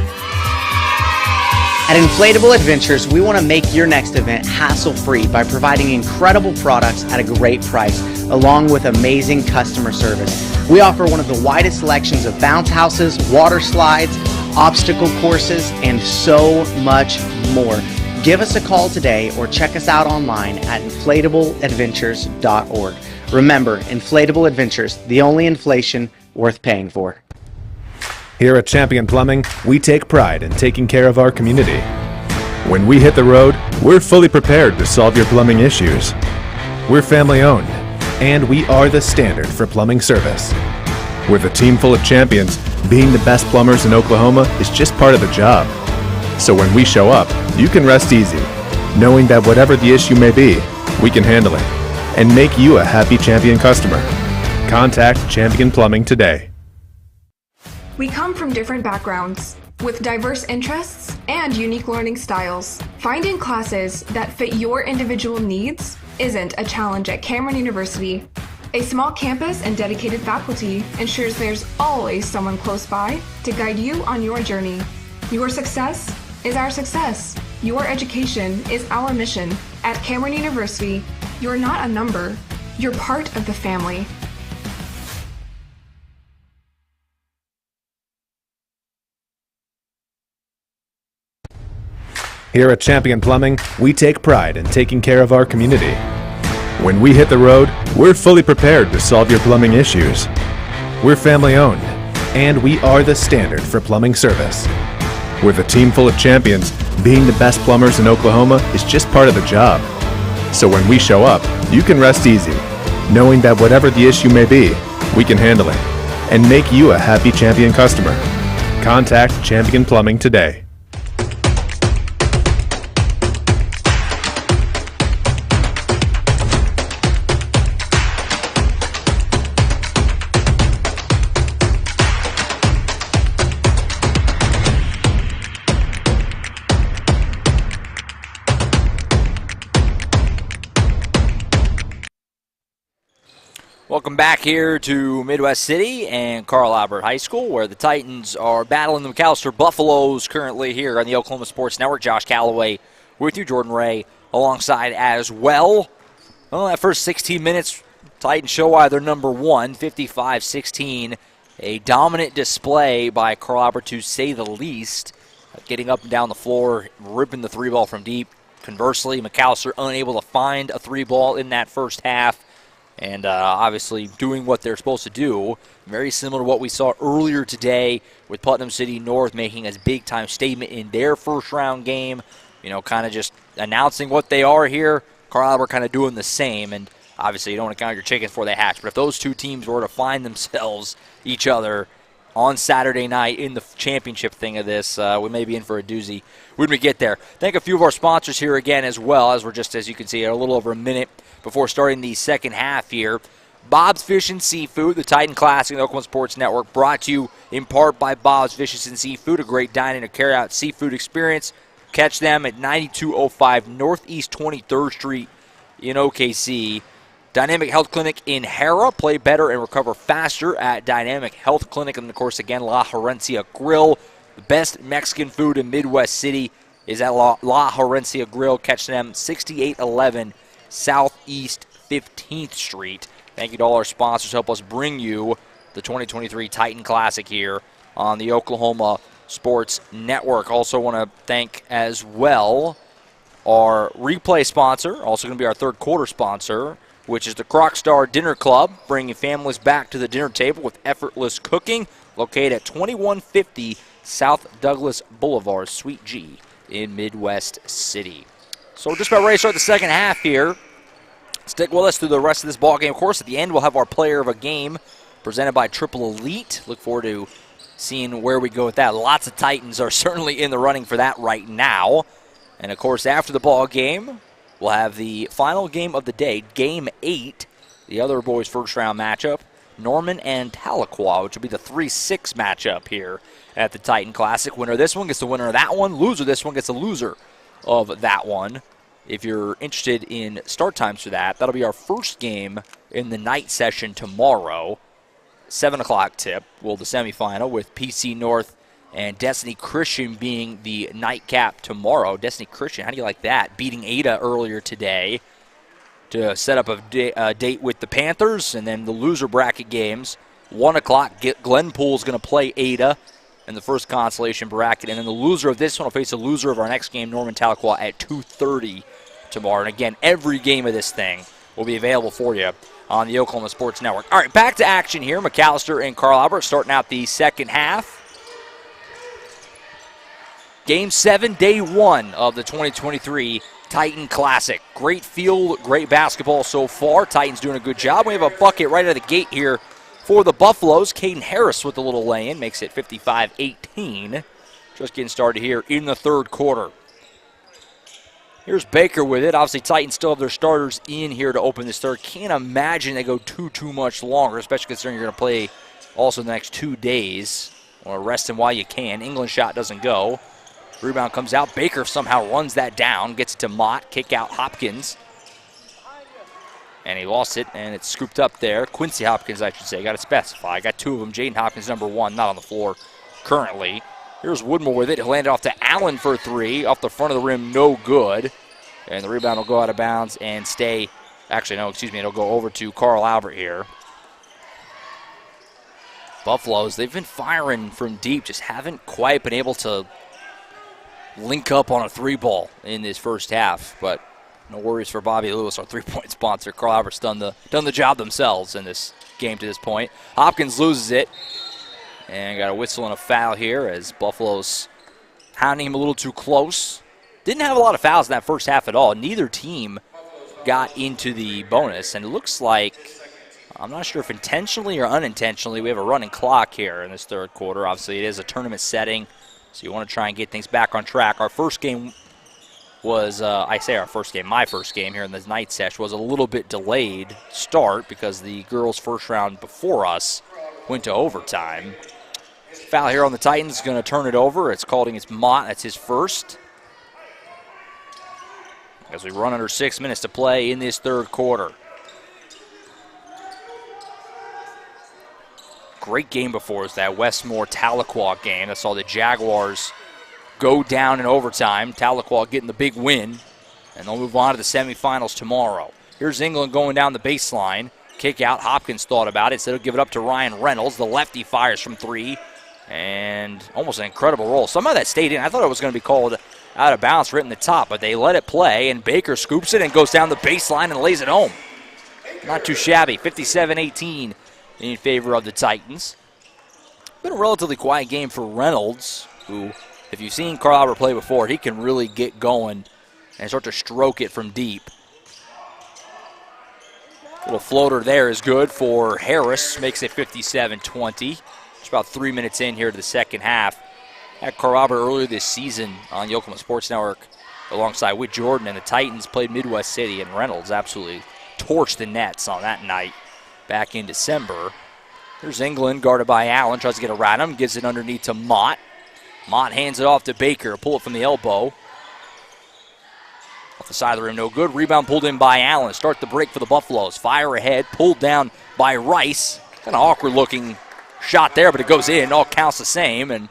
At Inflatable Adventures, we want to make your next event hassle-free by providing incredible products at a great price, along with amazing customer service. We offer one of the widest selections of bounce houses, water slides, obstacle courses, and so much more. Give us a call today or check us out online at inflatableadventures.org. Remember, Inflatable Adventures, the only inflation worth paying for. Here at Champion Plumbing, we take pride in taking care of our community. When we hit the road, we're fully prepared to solve your plumbing issues. We're family owned and we are the standard for plumbing service. With a team full of champions, being the best plumbers in Oklahoma is just part of the job. So when we show up, you can rest easy, knowing that whatever the issue may be, we can handle it and make you a happy Champion customer. Contact Champion Plumbing today. We come from different backgrounds, with diverse interests and unique learning styles. Finding classes that fit your individual needs isn't a challenge at Cameron University. A small campus and dedicated faculty ensures there's always someone close by to guide you on your journey. Your success is our success. Your education is our mission. At Cameron University, you're not a number, you're part of the family. Here at Champion Plumbing, we take pride in taking care of our community. When we hit the road, we're fully prepared to solve your plumbing issues. We're family owned, and we are the standard for plumbing service. With a team full of champions, being the best plumbers in Oklahoma is just part of the job. So when we show up, you can rest easy, knowing that whatever the issue may be, we can handle it and make you a happy Champion customer. Contact Champion Plumbing today. Welcome back here to Midwest City and Carl Albert High School, where the Titans are battling the McAlester Buffaloes currently here on the Oklahoma Sports Network. Josh Calloway with you, Jordan Ray alongside as well. Well, that first 16 minutes, Titans show why they're number one, 55-16. A dominant display by Carl Albert, to say the least, getting up and down the floor, ripping the three ball from deep. Conversely, McAlester unable to find a three ball in that first half. And obviously doing what they're supposed to do. Very similar to what we saw earlier today with Putnam City North making a big-time statement in their first-round game. You know, kind of just announcing what they are here. Carl Albert kind of doing the same. And obviously you don't want to count your chickens before they hatch. But if those two teams were to find themselves each other on Saturday night in the championship thing of this, we may be in for a doozy when we get there. Thank a few of our sponsors here again as well, as we're just, as you can see, a little over a minute before starting the second half here. Bob's Fish and Seafood, the Titan Classic, the Oklahoma Sports Network, brought to you in part by Bob's Fish and Seafood, a great dining or carry-out seafood experience. Catch them at 9205 Northeast 23rd Street in OKC. Dynamic Health Clinic in Hera. Play better and recover faster at Dynamic Health Clinic. And, of course, again, La Herencia Grill. The best Mexican food in Midwest City is at La Herencia Grill. Catch them 6811 Southeast 15th Street. Thank you to all our sponsors. Help us bring you the 2023 Titan Classic here on the Oklahoma Sports Network. Also want to thank as well our replay sponsor, also going to be our third quarter sponsor, which is the Crocstar Dinner Club, bringing families back to the dinner table with effortless cooking, located at 2150 South Douglas Boulevard, Suite G in Midwest City. So we're just about ready to start the second half here. Stick with us through the rest of this ball game. Of course, at the end, we'll have our player of a game presented by Triple Elite. Look forward to seeing where we go with that. Lots of Titans are certainly in the running for that right now. And, of course, after the ball game, we'll have the final game of the day, Game 8, the other boys' first-round matchup, Norman and Tahlequah, which will be the 3-6 matchup here at the Titan Classic. Winner of this one gets the winner of that one. Loser of this one gets the loser of that one. If you're interested in start times for that, that'll be our first game in the night session tomorrow. 7 o'clock tip, the semifinal, with PC North and Destiny Christian being the nightcap tomorrow. Destiny Christian, how do you like that? Beating Ada earlier today to set up a date with the Panthers, and then the loser bracket games. 1 o'clock, Glenpool's going to play Ada in the first consolation bracket, and then the loser of this one will face the loser of our next game, Norman Tahlequah, at 2:30 tomorrow. And again, every game of this thing will be available for you on the Oklahoma Sports Network. All right, back to action here. McAlester and Carl Albert starting out the second half. Game 7, day 1 of the 2023 Titan Classic. Great field, great basketball so far. Titans doing a good job. We have a bucket right out of the gate here for the Buffaloes. Caden Harris with a little lay-in makes it 55-18. Just getting started here in the third quarter. Here's Baker with it. Obviously, Titans still have their starters in here to open this third. Can't imagine they go too much longer, especially considering you're going to play also the next 2 days. Or rest them while you can. England shot doesn't go. Rebound comes out. Baker somehow runs that down. Gets it to Mott. Kick out Hopkins. And he lost it, and it's scooped up there. Quincy Hopkins, I should say. Got to specify. Got 2 of them. Jaden Hopkins, number 1, not on the floor currently. Here's Woodmore with it. He'll hand it off to Allen for 3. Off the front of the rim, no good. And the rebound will go out of bounds and stay. Actually, no, excuse me. It'll go over to Carl Albert here. Buffaloes, they've been firing from deep. Just haven't quite been able to link up on a 3-ball in this first half. But no worries for Bobby Lewis, our 3-point sponsor. Carl Albert's done the job themselves in this game to this point. Hopkins loses it. And got a whistle and a foul here as Buffalo's hounding him a little too close. Didn't have a lot of fouls in that first half at all. Neither team got into the bonus. And it looks like, I'm not sure if intentionally or unintentionally, we have a running clock here in this third quarter. Obviously, it is a tournament setting, so you want to try and get things back on track. Our first game was, my first game here in this night session was a little bit delayed start because the girls' first round before us went to overtime. Foul here on the Titans, going to turn it over. It's called against Mott. That's his first. As we run under 6 minutes to play in this third quarter. Great game before us, that Westmore-Tahlequah game. That saw the Jaguars go down in overtime. Tahlequah getting the big win, and they'll move on to the semifinals tomorrow. Here's England going down the baseline. Kick out. Hopkins thought about it. Instead of give it up to Ryan Reynolds. The lefty fires from 3. And almost an incredible roll. Somehow that stayed in. I thought it was going to be called out of bounds right in the top, but they let it play, and Baker scoops it and goes down the baseline and lays it home. Not too shabby. 57-18 in favor of the Titans. Been a relatively quiet game for Reynolds, who, if you've seen Carl Albert play before, he can really get going and start to stroke it from deep. Little floater there is good for Harris. Makes it 57-20. It's about 3 minutes in here to the second half. Had Carl Albert earlier this season on the Oklahoma Sports Network alongside with Jordan, and the Titans played Midwest City, and Reynolds absolutely torched the Nets on that night back in December. There's England guarded by Allen. Tries to get around him. Gives it underneath to Mott. Mott hands it off to Baker. Pull it from the elbow. Off the side of the rim, no good. Rebound pulled in by Allen. Start the break for the Buffaloes. Fire ahead. Pulled down by Rice. Kind of awkward looking shot there, but it goes in. All counts the same. And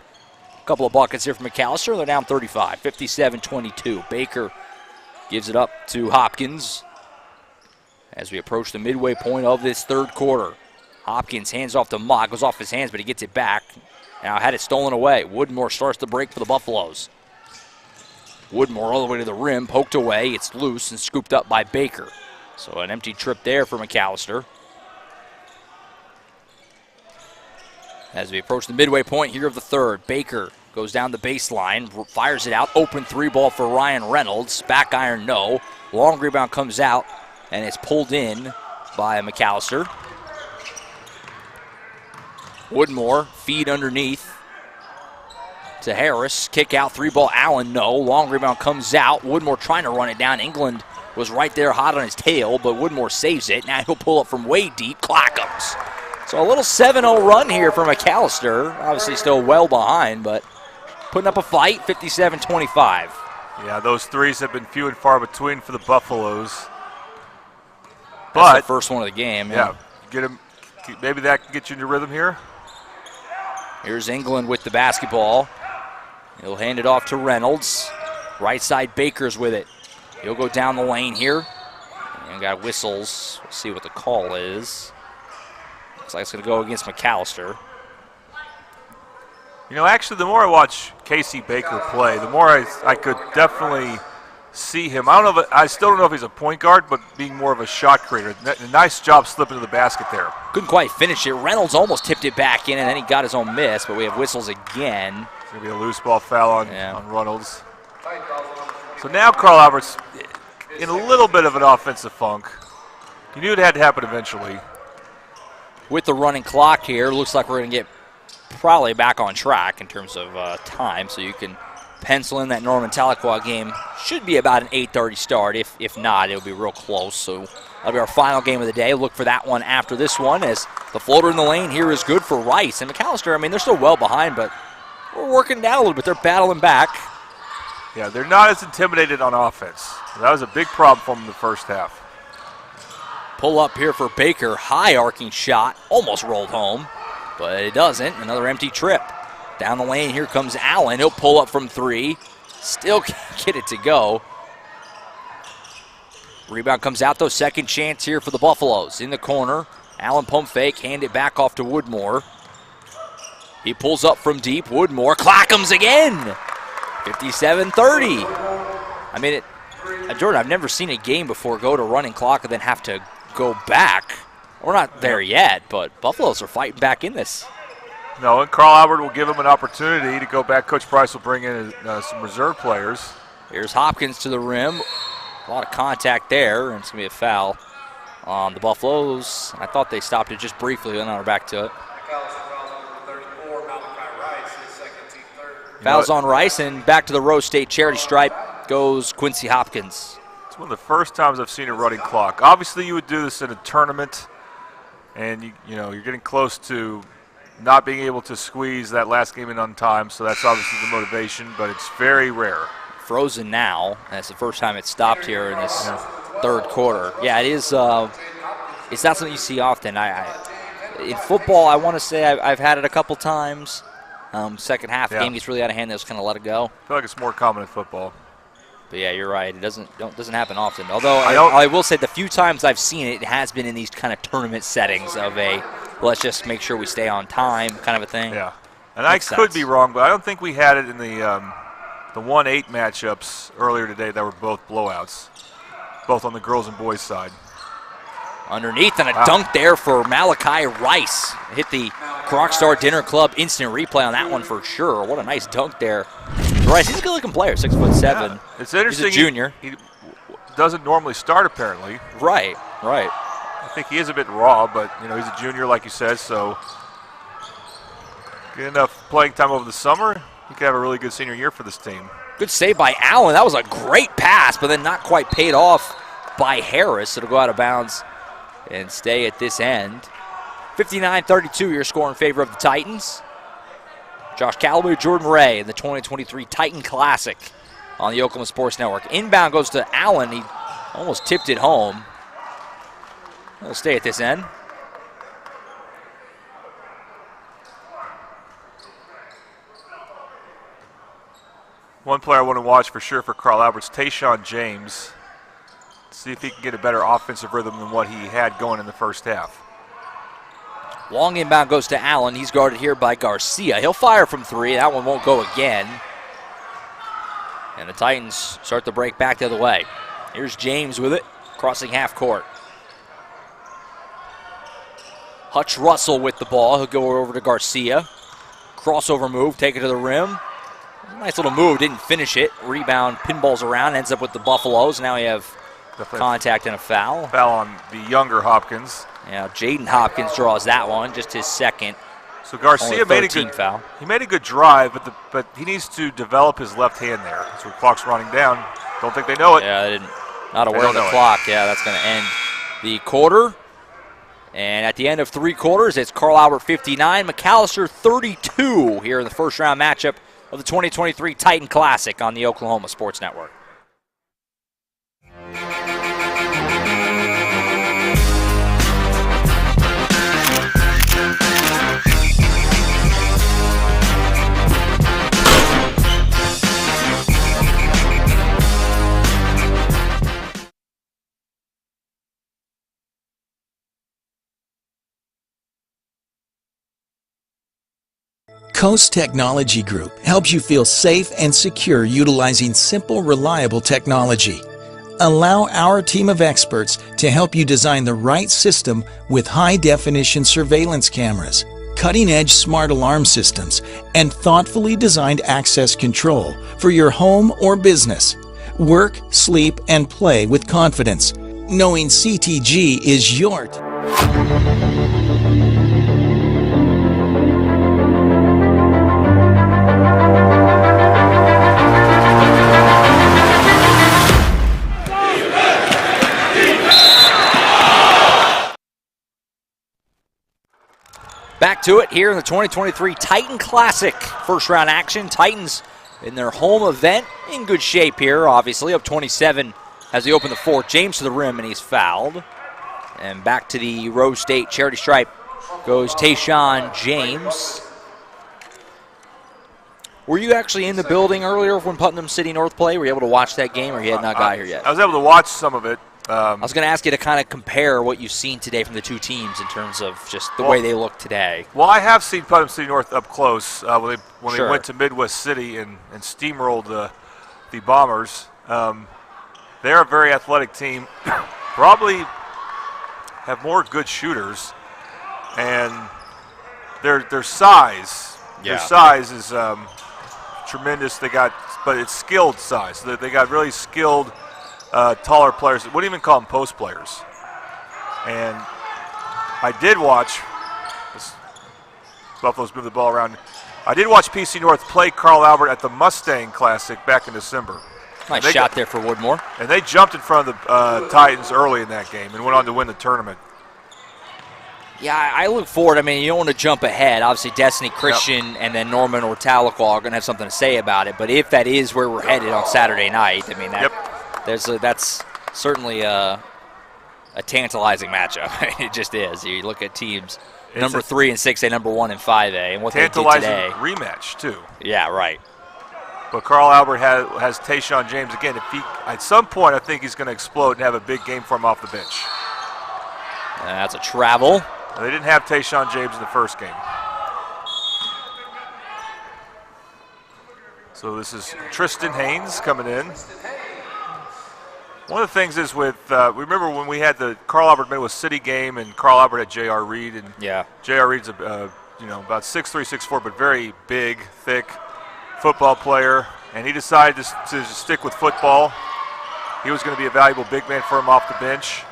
a couple of buckets here from McAlester. They're down 35. 57-22. Baker gives it up to Hopkins as we approach the midway point of this third quarter. Hopkins hands off to Mott. Goes off his hands, but he gets it back. Now had it stolen away. Woodmore starts the break for the Buffaloes. Woodmore all the way to the rim, poked away. It's loose and scooped up by Baker. So an empty trip there for McAlester. As we approach the midway point here of the third, Baker goes down the baseline, fires it out. Open 3-ball for Ryan Reynolds. Back iron, no. Long rebound comes out, and it's pulled in by McAlester. Woodmore, feed underneath to Harris. Kick out, 3-ball, Allen, no. Long rebound comes out. Woodmore trying to run it down. England was right there hot on his tail, but Woodmore saves it. Now he'll pull it from way deep. Clackums. So a little 7-0 run here for McAlester. Obviously still well behind, but putting up a fight, 57-25. Yeah, those threes have been few and far between for the Buffaloes. That's the first one of the game. Yeah, get him. Maybe that can get you into rhythm here. Here's England with the basketball. He'll hand it off to Reynolds. Right side, Baker's with it. He'll go down the lane here. And got whistles. We'll see what the call is. Looks like it's going to go against McAlester. You know, actually, the more I watch Casey Baker play, the more I could definitely see him. I still don't know if he's a point guard, but being more of a shot creator. Nice job slipping to the basket there. Couldn't quite finish it. Reynolds almost tipped it back in, and then he got his own miss, but we have whistles again. It's going to be a loose ball foul on Reynolds. So now Carl Albert's in a little bit of an offensive funk. You knew it had to happen eventually. With the running clock here, looks like we're going to get probably back on track in terms of time, so you can pencil in that Norman Tahlequah game. Should be about an 8:30 start. If not, it'll be real close. So that'll be our final game of the day. Look for that one after this one, as the floater in the lane here is good for Rice. And McAlester, I mean, they're still well behind, but we're working down a little bit. They're battling back. Yeah, they're not as intimidated on offense. That was a big problem for them in the first half. Pull up here for Baker. High arcing shot. Almost rolled home, but it doesn't. Another empty trip. Down the lane, here comes Allen. He'll pull up from 3. Still can't get it to go. Rebound comes out, though. Second chance here for the Buffaloes. In the corner. Allen pump fake. Hand it back off to Woodmore. He pulls up from deep. Woodmore. Clackham's again. 57-30. I mean, Jordan, I've never seen a game before go to running clock and then have to go back. We're not there yet, but Buffaloes are fighting back in this. No, and Carl Albert will give him an opportunity to go back. Coach Price will bring in some reserve players. Here's Hopkins to the rim. A lot of contact there, and it's going to be a foul on the Buffaloes. I thought they stopped it just briefly, and now we're back to it. Fouls on Rice, and back to the Rose State charity stripe goes Quincy Hopkins. It's one of the first times I've seen a running clock. Obviously, you would do this in a tournament, and you're getting close to not being able to squeeze that last game in on time, so that's obviously the motivation, but it's very rare. Frozen now, and it's the first time it's stopped here in this third quarter. Yeah, it is. It's not something you see often. In football, I want to say I've had it a couple times. Second half, the game gets really out of hand. They just kind of let it go. I feel like it's more common in football. But yeah, you're right. It doesn't happen often. Although I will say the few times I've seen it, it has been in these kind of tournament settings of a let's just make sure we stay on time kind of a thing. Yeah, and I could be wrong, but I don't think we had it in the 1-8 matchups earlier today that were both blowouts, both on the girls and boys side. Underneath and a dunk there for Malachi Rice. Hit the Crocstar Dinner Club instant replay on that one for sure. What a nice dunk there. Rice, he's a good-looking player, 6'7". Yeah. It's interesting. He's a junior. He doesn't normally start, apparently. Right. I think he is a bit raw, but he's a junior, like you said, so get enough playing time over the summer. He could have a really good senior year for this team. Good save by Allen. That was a great pass, but then not quite paid off by Harris. It'll go out of bounds and stay at this end. 59-32, your score in favor of the Titans. Josh Calloway, Jordan Ray in the 2023 Titan Classic on the Oklahoma Sports Network. Inbound goes to Allen. He almost tipped it home. It'll stay at this end. One player I want to watch for sure for Carl Albert's Tayshawn James. See if he can get a better offensive rhythm than what he had going in the first half. Long inbound goes to Allen. He's guarded here by Garcia. He'll fire from 3. That one won't go again. And the Titans start the break back the other way. Here's James with it, crossing half court. Hutch Russell with the ball. He'll go over to Garcia. Crossover move, take it to the rim. Nice little move, didn't finish it. Rebound, pinballs around, ends up with the Buffaloes. Now we have contact and a foul. Foul on the younger Hopkins. Yeah, Jaden Hopkins draws that one, just his second. So Garcia made a good foul. He made a good drive, but he needs to develop his left hand there. So the clock's running down. Don't think they know it. Yeah, not aware of the clock. Yeah, that's going to end the quarter. And at the end of 3 quarters, it's Carl Albert 59, McAlester 32 here in the first round matchup of the 2023 Titan Classic on the Oklahoma Sports Network. Coast Technology Group helps you feel safe and secure utilizing simple, reliable technology. Allow our team of experts to help you design the right system with high-definition surveillance cameras, cutting-edge smart alarm systems, and thoughtfully designed access control for your home or business. Work, sleep, and play with confidence, knowing CTG is your Back to it here in the 2023 Titan Classic. First round action. Titans in their home event in good shape here, obviously. Up 27 as they open the fourth. James to the rim, and he's fouled. And back to the Rose State charity stripe goes Tayshawn James. Were you actually in the building earlier when Putnam City North played? Were you able to watch that game, or you had not got here yet? I was able to watch some of it. I was going to ask you to kind of compare what you've seen today from the two teams in terms of just the way they look today. Well, I have seen Putnam City North up close when Sure. they went to Midwest City and steamrolled the Bombers. They're a very athletic team, probably have more good shooters, and their size. Yeah. Their size is tremendous. But it's skilled size. They got really skilled. Taller players. Wouldn't even call them post players. And I did watch Buffalo's move the ball around. I did watch PC North play Carl Albert at the Mustang Classic back in December. Nice shot there for Woodmore. And they jumped in front of the Titans early in that game and went on to win the tournament. Yeah, I look forward. I mean, you don't want to jump ahead. Obviously, Destiny Christian and then Norman or Tahlequah are going to have something to say about it. But if that is where we're headed on Saturday night, I mean, that's certainly a tantalizing matchup. It just is. You look at teams number 3 and 6A, number 1 and 5A, and what they did today. Rematch too. Yeah, right. But Carl Albert has Tayshawn James again. If he at some point, I think he's going to explode and have a big game for him off the bench. And that's a travel. They didn't have Tayshawn James in the first game. So this is Tristan Haynes coming in. One of the things is with, remember when we had the Carl Albert Midwest City game and Carl Albert had J.R. Reed, and J.R. Reed's about 6'3", 6'4", but very big, thick football player, and he decided to stick with football. He was going to be a valuable big man for him off the bench.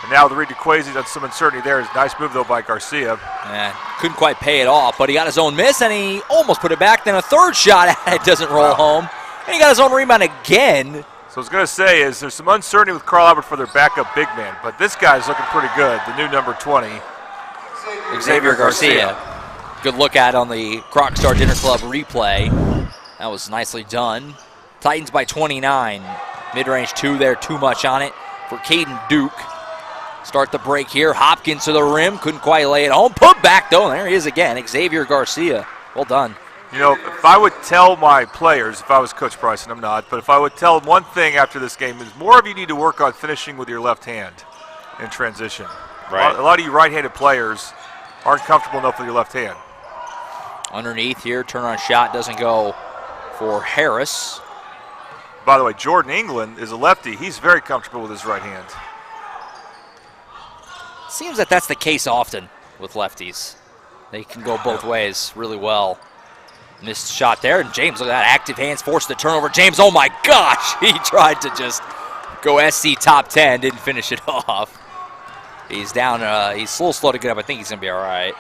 And now the Reed DeQuazy done some uncertainty there. Nice move though by Garcia. Yeah, couldn't quite pay it off, but he got his own miss and he almost put it back. Then a third shot at it doesn't roll home, and he got his own rebound again. So I was going to say is there's some uncertainty with Carl Albert for their backup big man, but this guy's looking pretty good, the new number 20. Xavier Garcia. Good look at on the Crocstar Dinner Club replay. That was nicely done. Titans by 29. Mid-range 2 there, too much on it for Caden Duke. Start the break here. Hopkins to the rim, couldn't quite lay it home. Put back though, there he is again, Xavier Garcia. Well done. You know, if I would tell my players, if I was Coach Price, and I'm not, but if I would tell them one thing after this game is more of you need to work on finishing with your left hand in transition. Right. A lot of you right-handed players aren't comfortable enough with your left hand. Underneath here, turn-on shot doesn't go for Harris. By the way, Jordan England is a lefty. He's very comfortable with his right hand. Seems that that's the case often with lefties. They can go both ways really well. Missed shot there, and James, look at that, active hands, forced the turnover. James, oh my gosh, he tried to just go SC top 10, didn't finish it off. He's down, he's a little slow to get up. I think he's going to be all right.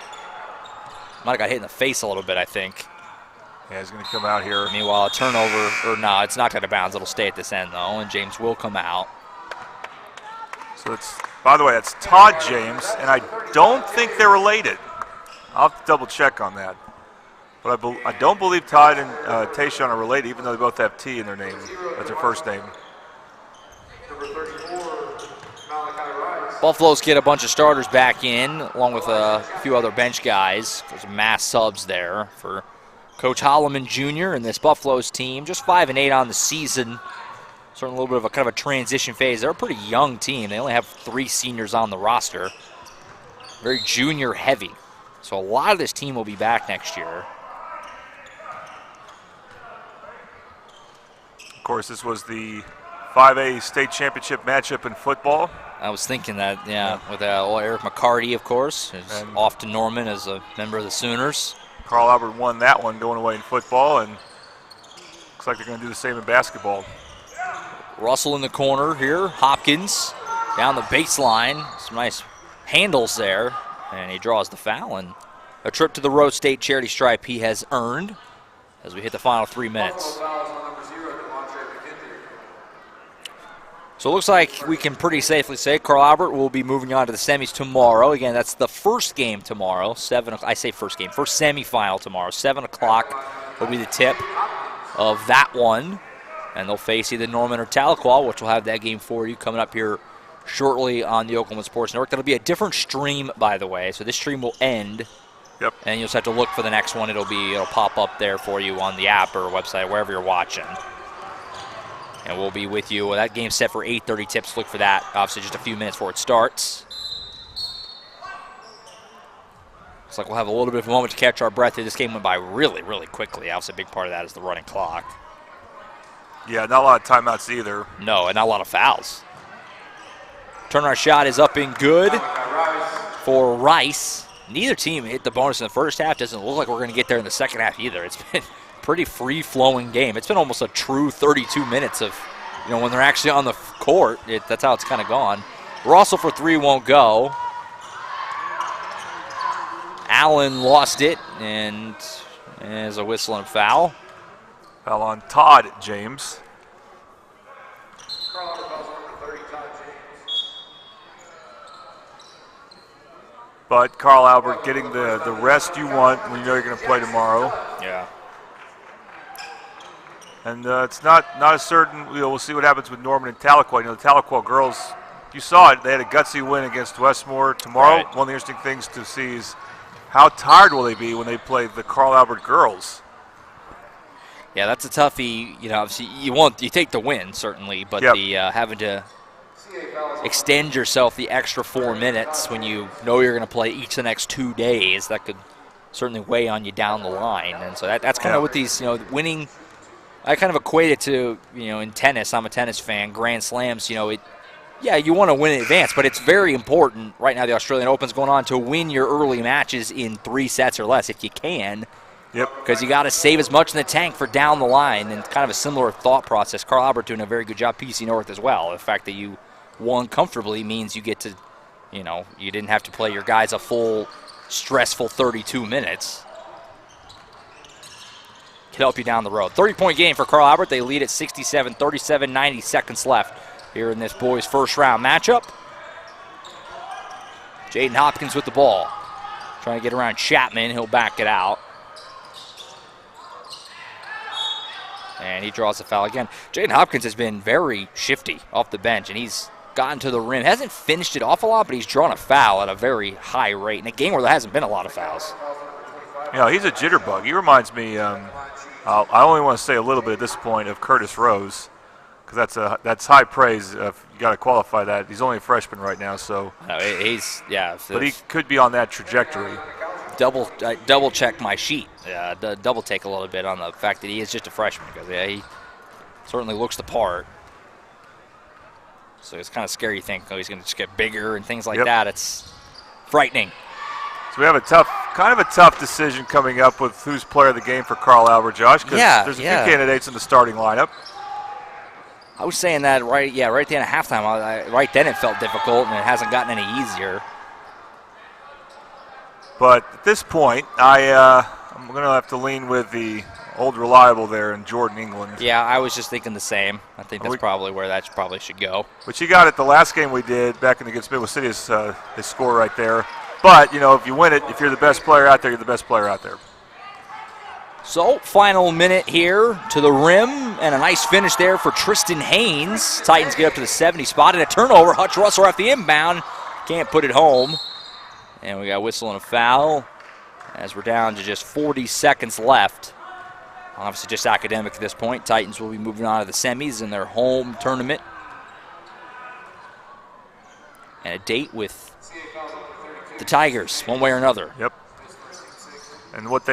Might have got hit in the face a little bit, I think. Yeah, he's going to come out here. Meanwhile, a turnover, or no, it's knocked out of bounds. It'll stay at this end, though, and James will come out. So it's, by the way, that's Todd James, and I don't think they're related. I'll have to double check on that. But I don't believe Todd and Tayshawn are related, even though they both have T in their name. That's their first name. Buffaloes get a bunch of starters back in, along with a few other bench guys. There's mass subs there for Coach Holloman Jr. and this Buffaloes team. Just 5-8 on the season. Starting a little bit of a kind of a transition phase. They're a pretty young team. They only have 3 seniors on the roster. Very junior heavy. So a lot of this team will be back next year. Of course, this was the 5A state championship matchup in football. I was thinking that, yeah. With Eric McCarty, of course, who's off to Norman as a member of the Sooners. Carl Albert won that one going away in football, and looks like they're going to do the same in basketball. Russell in the corner here. Hopkins down the baseline. Some nice handles there. And he draws the foul. And a trip to the Rose State charity stripe he has earned as we hit the final 3 minutes. So it looks like we can pretty safely say Carl Albert will be moving on to the semis tomorrow. Again, that's the first game tomorrow. I say first game, first semifinal tomorrow. 7 o'clock will be the tip of that one. And they'll face either Norman or Tahlequah, which will have that game for you coming up here shortly on the Oklahoma Sports Network. That'll be a different stream, by the way. So this stream will end. Yep. And you'll just have to look for the next one. It'll pop up there for you on the app or website, wherever you're watching. And we'll be with you. That game's set for 8:30 tips. Look for that. Obviously, just a few minutes before it starts. Looks like we'll have a little bit of a moment to catch our breath here. This game went by really, really quickly. Obviously, a big part of that is the running clock. Yeah, not a lot of timeouts either. No, and not a lot of fouls. Turnaround shot is up and good for Rice. Neither team hit the bonus in the first half. Doesn't look like we're going to get there in the second half either. It's been a pretty free-flowing game. It's been almost a true 32 minutes of, when they're actually on the court. That's how it's kind of gone. Russell for three won't go. Allen lost it, and there's a whistle and foul. Foul on Todd James. But Carl Albert getting the rest you want when you know you're going to play tomorrow. Yeah. And it's not a certain. We'll see what happens with Norman and Tahlequah. The Tahlequah girls, you saw it. They had a gutsy win against Westmore. Tomorrow, right. One of the interesting things to see is how tired will they be when they play the Carl Albert girls. Yeah, that's a toughie. Obviously you take the win certainly, but yep. the having to extend yourself the extra 4 minutes when you know you're going to play each of the next 2 days, that could certainly weigh on you down the line. And so that's kind of what these, winning. I kind of equate it to, in tennis. I'm a tennis fan. Grand Slams, you want to win in advance, but it's very important right now. The Australian Open's going on to win your early matches in 3 sets or less if you can. Yep. Because you got to save as much in the tank for down the line, and kind of a similar thought process. Carl Albert doing a very good job. PC North as well. The fact that you won comfortably means you get to, you didn't have to play your guys a full, stressful 32 minutes. Can help you down the road. 30-point game for Carl Albert. They lead at 67-37, 90 seconds left here in this boys' first round matchup. Jaden Hopkins with the ball. Trying to get around Chapman. He'll back it out. And he draws a foul again. Jaden Hopkins has been very shifty off the bench, and he's gotten to the rim. Hasn't finished it off a lot, but he's drawn a foul at a very high rate in a game where there hasn't been a lot of fouls. He's a jitterbug. He reminds me, I only want to say a little bit at this point, of Curtis Rose, because that's high praise. You got to qualify that. He's only a freshman right now, so. No, but he could be on that trajectory. Double check my sheet. Double take a little bit on the fact that he is just a freshman, because he certainly looks the part. So it's kind of scary to think he's going to just get bigger and things like that. It's frightening. So we have a tough decision coming up with who's player of the game for Carl Albert, Josh, because there's a few candidates in the starting lineup. I was saying that right at the end of halftime. Right then it felt difficult, and it hasn't gotten any easier. But at this point, I'm going to have to lean with the old reliable there in Jordan England. Yeah, I was just thinking the same. I think that's probably where that probably should go. But you got it the last game we did back against Midwest City, his score right there. But, if you win it, if you're the best player out there, you're the best player out there. So, final minute here to the rim, and a nice finish there for Tristan Haynes. Titans get up to the 70 spot, and a turnover. Hutch Russell off the inbound. Can't put it home. And we got a whistle and a foul as we're down to just 40 seconds left. Obviously just academic at this point. Titans will be moving on to the semis in their home tournament. And a date with the Tigers, one way or another. Yep. And what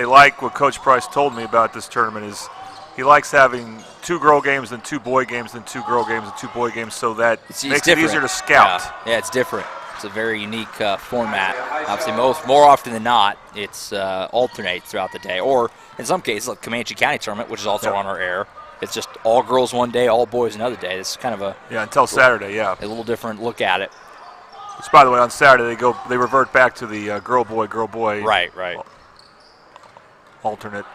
Coach Price told me about this tournament is he likes having 2 girl games and 2 boy games and 2 girl games and 2 boy games so that it makes it easier to scout. Yeah, it's different. It's a very unique format. Obviously, more often than not, it's alternates throughout the day. Or, in some cases, like Comanche County Tournament, which is also on our air. it's just all girls one day, all boys another day. It's kind of until Saturday, a little different look at it. Which, by the way, on Saturday they revert back to the girl boy. Right. Alternate.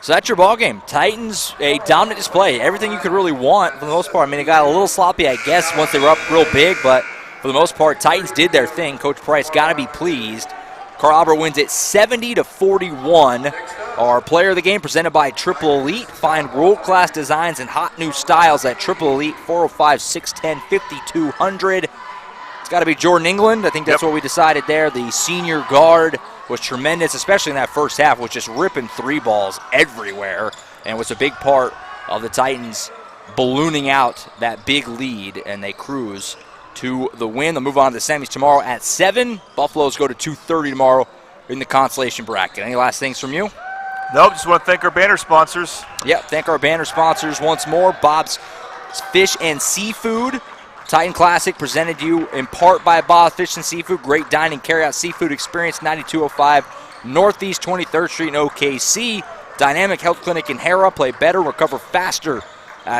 So that's your ball game. Titans, a dominant display. Everything you could really want for the most part. I mean, it got a little sloppy, I guess, once they were up real big, but for the most part, Titans did their thing. Coach Price got to be pleased. Carl Albert wins it 70-41. Our player of the game presented by Triple Elite. Find world-class designs and hot new styles at Triple Elite, 405-610-5200. It's got to be Jordan England. I think that's what we decided there. The senior guard was tremendous, especially in that first half, was just ripping three balls everywhere and was a big part of the Titans ballooning out that big lead, and they cruise to the win. They'll move on to the semis tomorrow at 7. Buffaloes go to 2:30 tomorrow in the consolation bracket. Any last things from you? Nope, just want to thank our banner sponsors. Yep, thank our banner sponsors once more. Bob's Fish and Seafood. Titan Classic presented to you in part by Bob's Fish and Seafood. Great dining, carry-out seafood experience, 9205 Northeast 23rd Street in OKC. Dynamic Health Clinic in Hera. Play better, recover faster.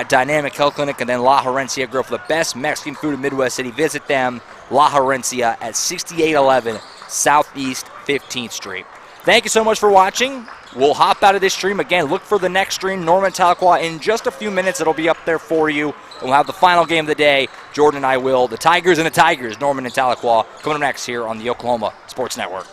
Dynamic Health Clinic, and then La Herencia Grill for the best Mexican food in Midwest City. Visit them, La Herencia at 6811 Southeast 15th Street. Thank you so much for watching. We'll hop out of this stream. Again, look for the next stream, Norman Tahlequah. In just a few minutes, it'll be up there for you. And we'll have the final game of the day. Jordan and I will. The Tigers and the Tigers, Norman and Tahlequah, coming up next here on the Oklahoma Sports Network.